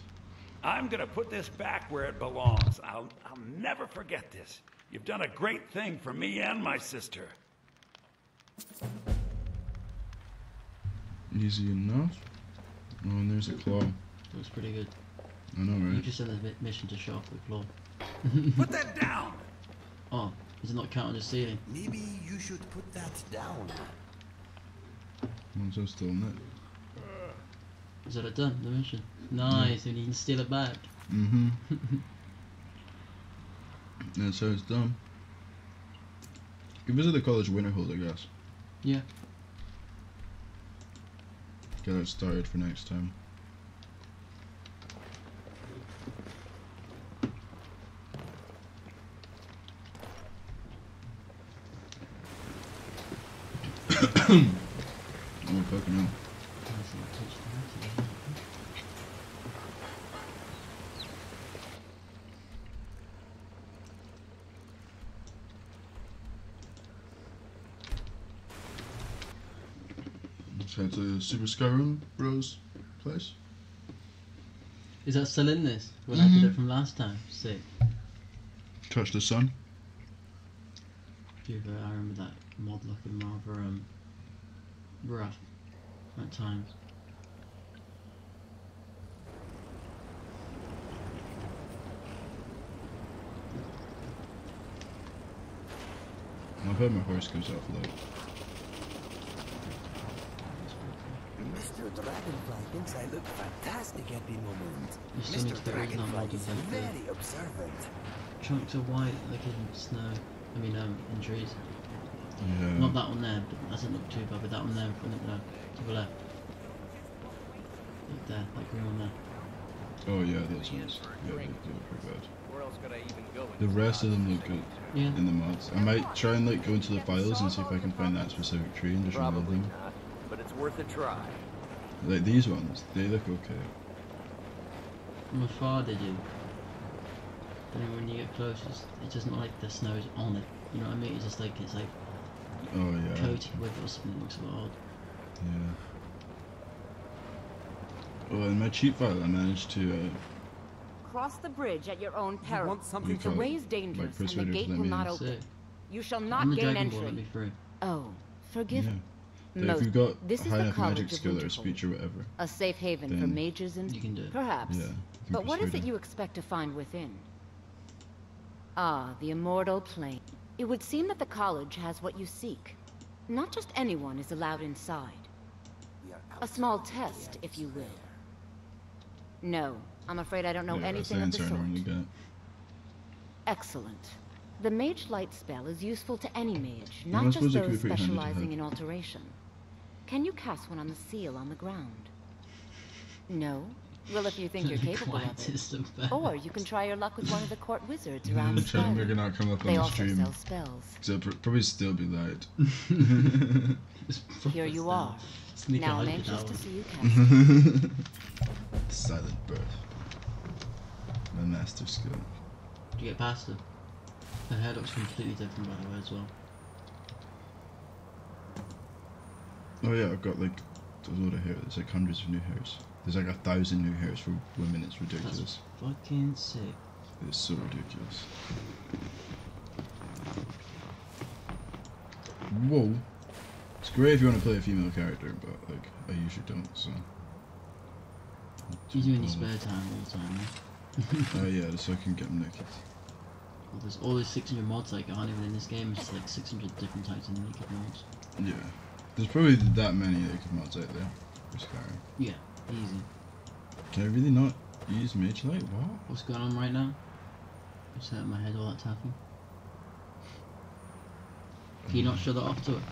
I'm gonna put this back where it belongs. I'll never forget this. You've done a great thing for me and my sister. Easy enough. Oh, and there's a claw. Looks pretty good. I know, You right? just send a mission to shop with claw. Put that down! Oh, is it not count on the ceiling? Maybe you should put that down. One's just still in it. Is that it done, the mission? Nice, and you can steal it back. Mm-hmm. That's how it's done. You can visit the college winter hold, I guess. Yeah. Get that started for next time. Oh, fucking hell. Let's head to Super Skyrim Bros place. Is that still in this? When I did it from last time? Sick. Touch the sun. I remember that mod looking rather rough at times. I've heard my horse goes off low. Mr. Dragonfly thinks I look fantastic at the moment. You still need Mr. to original Dragonfly mod is of the very observant. chunks of white like in snow. I mean, in trees. Yeah. Not that one there, but that doesn't look too bad, but that one there, to the left. Look there, that green one there. Oh yeah, those ones. Yeah, they look pretty bad. Where else could I even go? The rest of them look good in the mods. I might try and like go into the files and see if I can find that specific tree and just remove Probably them. not, but it's worth a try. Like these ones, they look okay. From afar they do. But then when you get close, it doesn't look like the snow's on it. You know what I mean? It's just like, it's like Oh yeah. coated with it or something. It looks a bit odd. Yeah. Well, in my cheat file, I managed to. Cross the bridge at your own peril. want something The to- way is like dangerous, and the persuaders gate let will me not in. open. Sick. You shall I'm not the gain Dragon Ball, let entry. me through. Oh, forgive Yeah. me. Like, if Most- you've got this is high the enough College magic of skill or Winterhold. speech or whatever. A safe haven for Then mages and you can do it. perhaps. Yeah, you can But what is persuade it you expect to find within? Ah, the immortal plane. It would seem that the college has what you seek. Not just anyone is allowed inside. A small test, if you will. No, I'm afraid I don't know Yeah, that's the anything of the answer I sort. normally get. Excellent. The mage light spell is useful to any mage, I not just suppose it could be those pretty handy to specializing have. in alteration. Can you cast one on the seal on the ground? No? Well, if you think you're capable of Quiet it. is the best. Or you can try your luck with one of the court wizards around I'm trying to Skyrim. make it not come up on They the also stream. sell spells. So it'll probably still be light. Here you are. Sneak Now a I'm hype anxious down. to see you cast it. Silent birth. My master skill. Do you get past them? Her hair looks completely different by the way as well. Oh yeah, I've got like a load of hair. There's like hundreds of new hairs. There's like 1,000 new hairs for women. It's ridiculous. Fucking sick. It's so ridiculous. Whoa. It's great if you want to play a female character, but like I usually don't. So. You do in your spare time all the time, yeah? Oh yeah, so I can get them naked. Well, there's all these 600 mods like aren't even in this game. It's like 600 different types of naked mods. Yeah. There's probably that many naked mods out there for Skyrim. Yeah, easy. Can I really not use Mage Light? What? What's going on right now? It's hurting my head all that tapping. Can you not shut that off to it?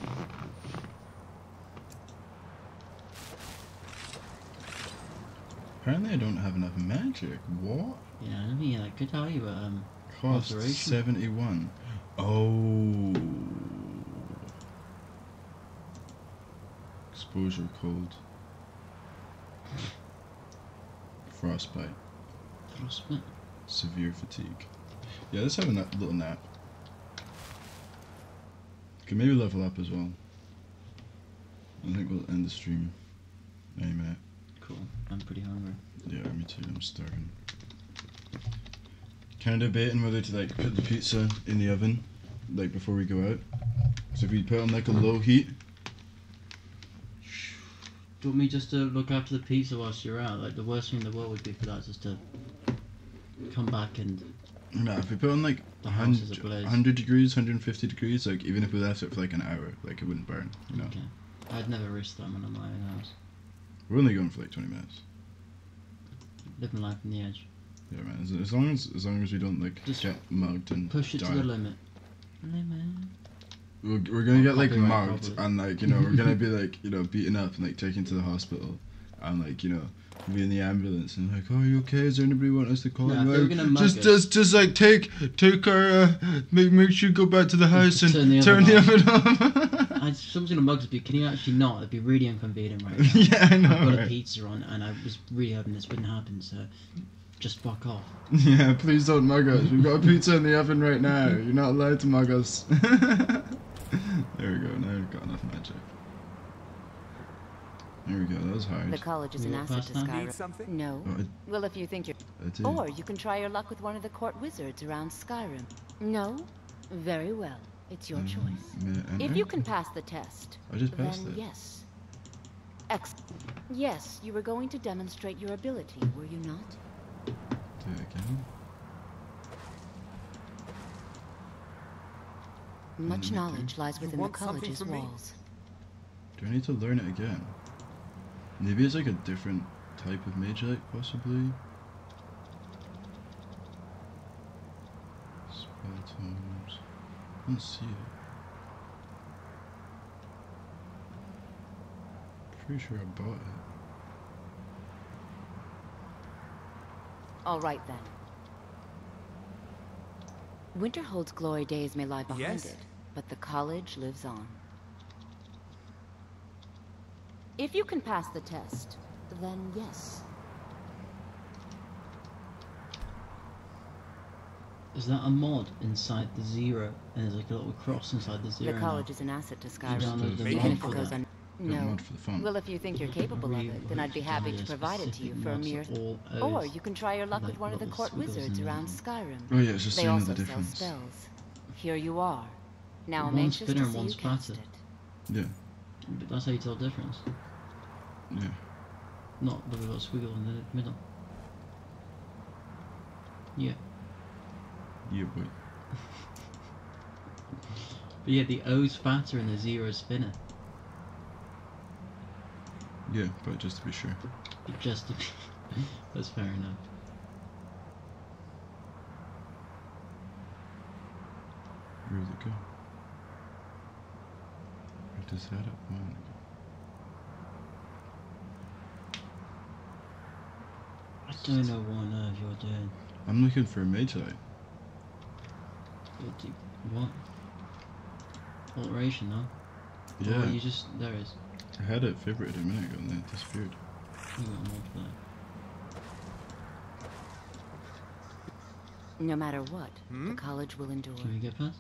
Apparently I don't have enough magic. What? Yeah, I don't think that could tell you, but cost alteration. 71. Oh. Exposure cold. Frostbite. Frostbite. Severe fatigue. Yeah, let's have a little nap. Can maybe level up as well. I think we'll end the stream. Hey, Matt. Cool. I'm pretty hungry. Yeah, me too. I'm starving. Kind of debating whether to like put the pizza in the oven, like before we go out. So if we put it on like a low heat. Do you want me just to look after the pizza whilst you're out? Like the worst thing in the world would be for that just to come back and. No, if we put on like 100 degrees, 150 degrees, like even if we left it for like an hour, like it wouldn't burn, you know. Okay. I'd never risk that when I'm at my own house. We're only going for like 20 minutes. Living life on the edge. Yeah, man. As long as we don't like just get mugged and push it die. to the limit. We're gonna get like mugged and like, you know, we're gonna be like, you know, beaten up and like taken to the hospital and like, you know, be in the ambulance and like, oh, are you okay? Is there anybody want us to call you? Like, just like take our make sure you go back to the house and turn the oven off. Something to mugs be. Can you actually not? It'd be really inconvenient right now. Yeah, I know. I've got a pizza on and I was really hoping this wouldn't happen. So just fuck off. Yeah, please don't mug us. We've got a pizza in the oven right now. You're not allowed to mug us. There we go. Now we've got enough magic. There we go. That was hard. The college is an asset to Skyrim. No. Oh, Well, if you think you're... Or you can try your luck with one of the court wizards around Skyrim. No? Very well. It's your choice. If you can pass the test, I just passed then it. yes. Yes, you were going to demonstrate your ability, were you not? Do it again. Much knowledge lies within the college's walls. Do I need to learn it again? Maybe it's like a different type of mage light, possibly. Spell tomes. I don't see it. Pretty sure I bought it. All right then. Winterhold's glory days may lie behind it, but the college lives on. If you can pass the test, then yes. Is that a mod inside the zero? And there's like a little cross inside the zero. The college is an asset to Skyrim. Even Even if it goes on. No. For the fun. Well, if you think you're capable of it, then I'd be happy to provide it to you for a mere... Or you can try your luck with one of the court wizards around Skyrim. Oh yeah, it's just they seeing also the difference. sell spells. Here you are. Now I'm One's anxious spinner to and see one's you cast it. flatter. Yeah. But that's how you tell the difference. Yeah. Not that we've got a squiggle in the middle. Yeah. Yeah, boy. But yeah, the O's fatter and the zero's spinner. Yeah, but just to be sure. But just to be... That's fair enough. Where did it go? I just had it a moment ago. I don't know what on earth you're doing. I'm looking for a mage light. What? Alteration, though? Yeah. Oh, you just... There it is. I had it favorited a minute ago and then it disappeared. You got a mod for that. No matter what, the college will endure. Can we get past?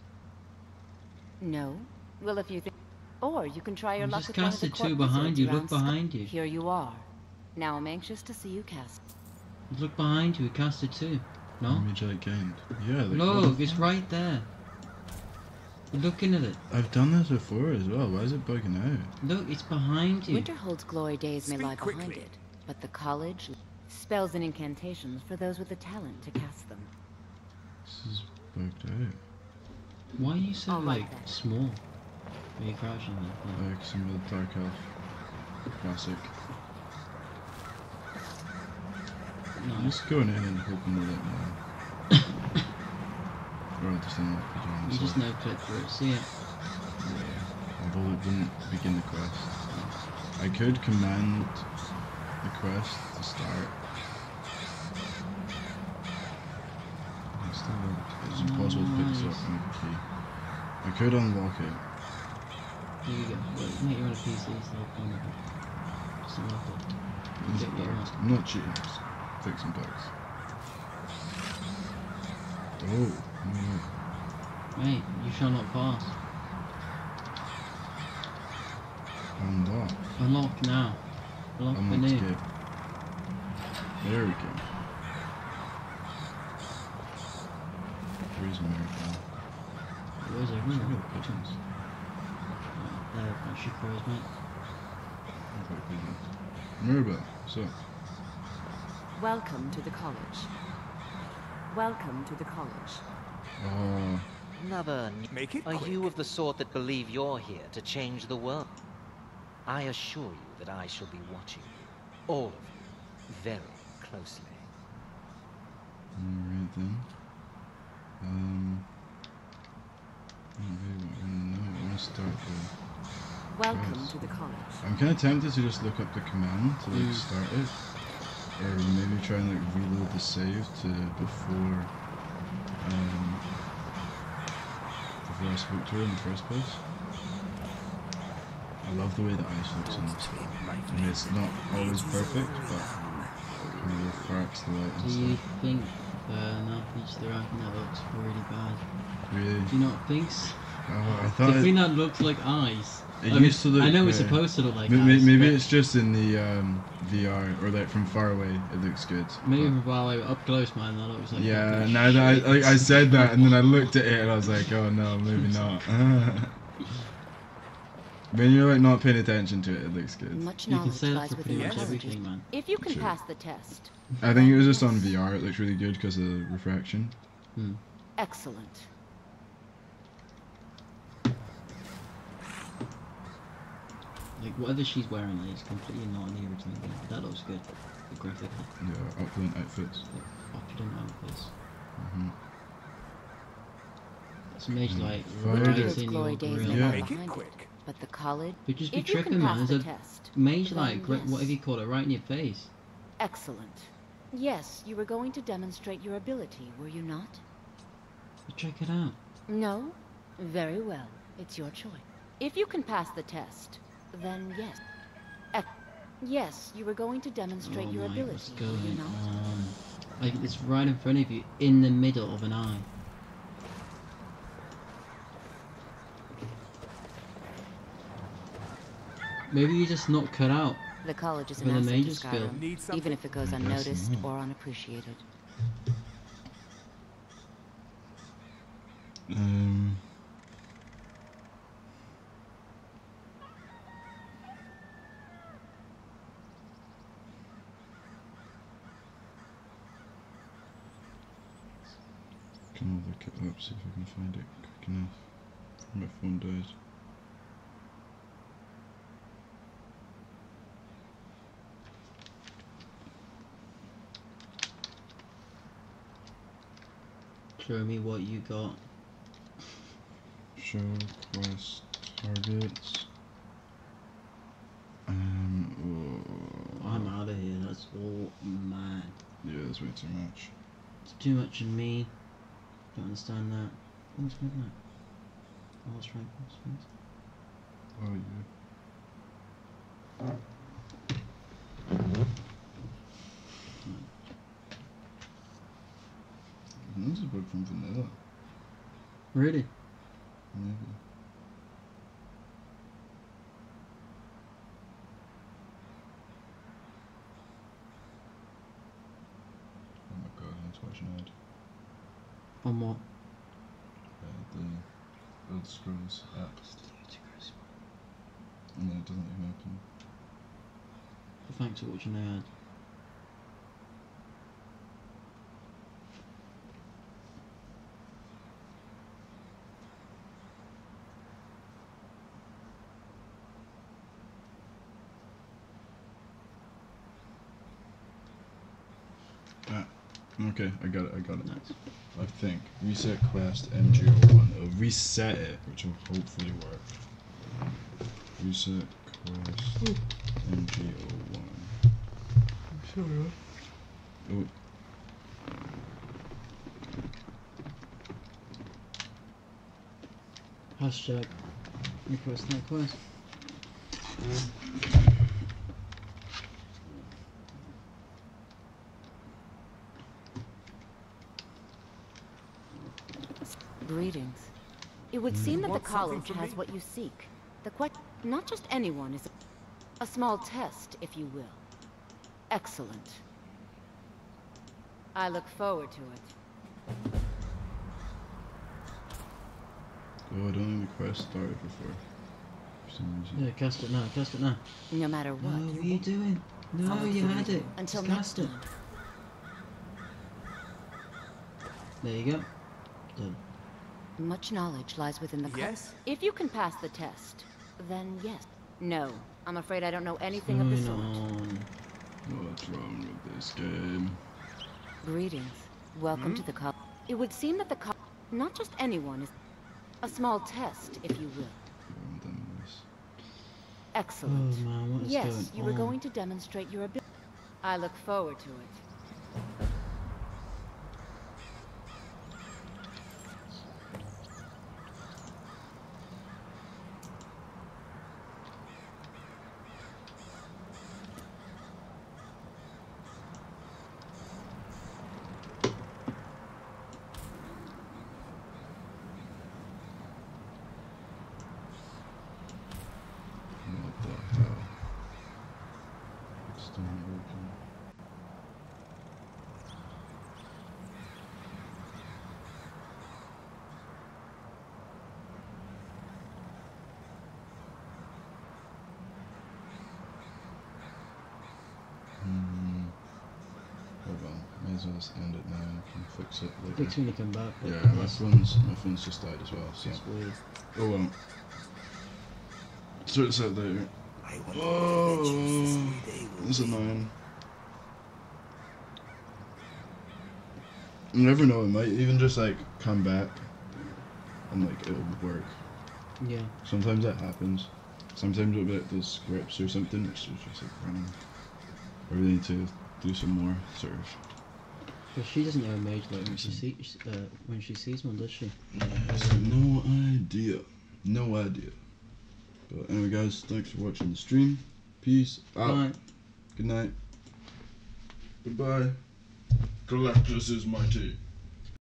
No. Well, if you think... Or you can try your luck just with one of the casted court two behind wizards you. around Look behind you. Here you are. Now I'm anxious to see you cast. Look behind you. We casted two. No? Mage light gained. Yeah. Like, Look, it's right there. You're looking at it. I've done this before as well. Why is it bugging out? Look, it's behind you. Winterhold's glory days may lie behind it, but the college spells and incantations for those with the talent to cast them. This is bugged out. Why are you so All right, like then. small? Are you crouching like that? Like some of the Dark Elf. Classic. I'm just going in and hoping they let me in. Or I'll just unlock the giant. You just no click through it, see it? Yeah. Although it didn't begin the quest. I could command the quest to start. It's impossible to pick this up and make a key. I could unlock it. Here you go. Wait, mate, you're on a PC, so I'm just unlock it. It's bugged. I'm not cheating, I'm just fixing bugs. Oh, no. Mate, you shall not pass. Unlock. Unlock now. Unlock the Unlock new. escape. There we go. Where's America? Where's Look everyone? at the pigeons. That shit grows, mate. Look at the pigeons. Mirabelle, so. Welcome to the college. Welcome to the college. Oh. Another. Make it Are quick. you of the sort that believe you're here to change the world? I assure you that I shall be watching you, all of you, very closely. Alright then. I want to start the Welcome quest. to the college. I'm kind of tempted to just look up the command to like start it, or maybe try and like reload the save to before I spoke to her in the first place. I love the way the ice looks in this. I mean, it's not always perfect, but it refracts the light and Do you stuff. think Northeast Iraqi that looks really bad? Really? Do you not think so? Oh, I thought The it, thing that looks like eyes. it I mean, used to look. I know it's yeah. supposed to look like Maybe, eyes. maybe but it's just in the VR, or like from far away it looks good. maybe but- from far away, up close, man, that looks like. Yeah, fucking now that shit. I said that, and then I looked at it and I was like, oh no, maybe not. When you're like not paying attention to it, it looks good. Much You can knowledge say that lies for within pretty your much knowledge. everything, man. If you can Sure. pass the test. I think it was just on VR, it looks really good because of the refraction. Excellent. Like whatever she's wearing, like, it's completely not in the original game. That looks good. Graphically. Yeah, opulent outfits. Opulent outfits. It's amazing, like, Winterhill's glory days may lie Make it behind quick. it, but the college. But just be if you can tripping, man. pass There's the a test, mage, then like, yes. whatever you call it, right in your face. Excellent. Yes, you were going to demonstrate your ability, were you not? But check it out. No? Very well. It's your choice. If you can pass the test, then yes. Yes, you were going to demonstrate your ability, What's were you going not? on? Like, it's right in front of you, in the middle of an eye. Maybe you're just not cut out. The college is for an the asset to mage's skill. Skyrim, even if it goes I guess unnoticed not. or unappreciated. Can I look it up, see if I can find it quick enough before my phone dies. Show me what you got. Show quest targets. I'm out of here, that's all mad. Yeah, that's way too much. It's too much of me. Don't understand that. Oh, it's midnight. Oh, that's right. Oh yeah. This is a book from Vanilla. Really? Maybe. Oh my god, I need to watch an ad. On what? Elder Scrolls app. And then it doesn't even open. Thanks for watching the ad. Okay, I got it. Nice. I think. Reset class to MG01. It'll reset it, which will hopefully work. Reset class MG01. Sorry. Oh. Hashtag. Request that quest. Greetings. It would seem that the college has what you seek. The not just anyone is a small test, if you will. Excellent. I look forward to it. Oh, I don't think the quest started before. For some reason. Yeah, cast it now, cast it now. No matter what. No, what are you doing? No, you had it. Until just cast it. There you go. Done. Much knowledge lies within the Yes? If you can pass the test, then yes. No, I'm afraid I don't know anything of the sort. What's wrong with this game? Greetings. Welcome to the college. It would seem that the college, not just anyone, is a small test, if you will. Excellent. Oh man, what is yes, going you on? were going to demonstrate your ability. I look forward to it. What the hell? It's still not working. Hold on, may as well just end it now and I can fix it later. Fix when you come back. Yeah, my phone's just died as well, so. That's weird. Oh well. Sort this out later. Oh, this is annoying. You never know, it might even just like come back and like it'll work. Yeah. Sometimes that happens. Sometimes it'll be like those scripts or something, which is just like running. Or we need to do some more sort of. But she doesn't know a mage like when she sees one, does she? No idea. No idea. But anyway guys, thanks for watching the stream. Peace out. Bye. Good night. Goodbye. Galactus is mighty.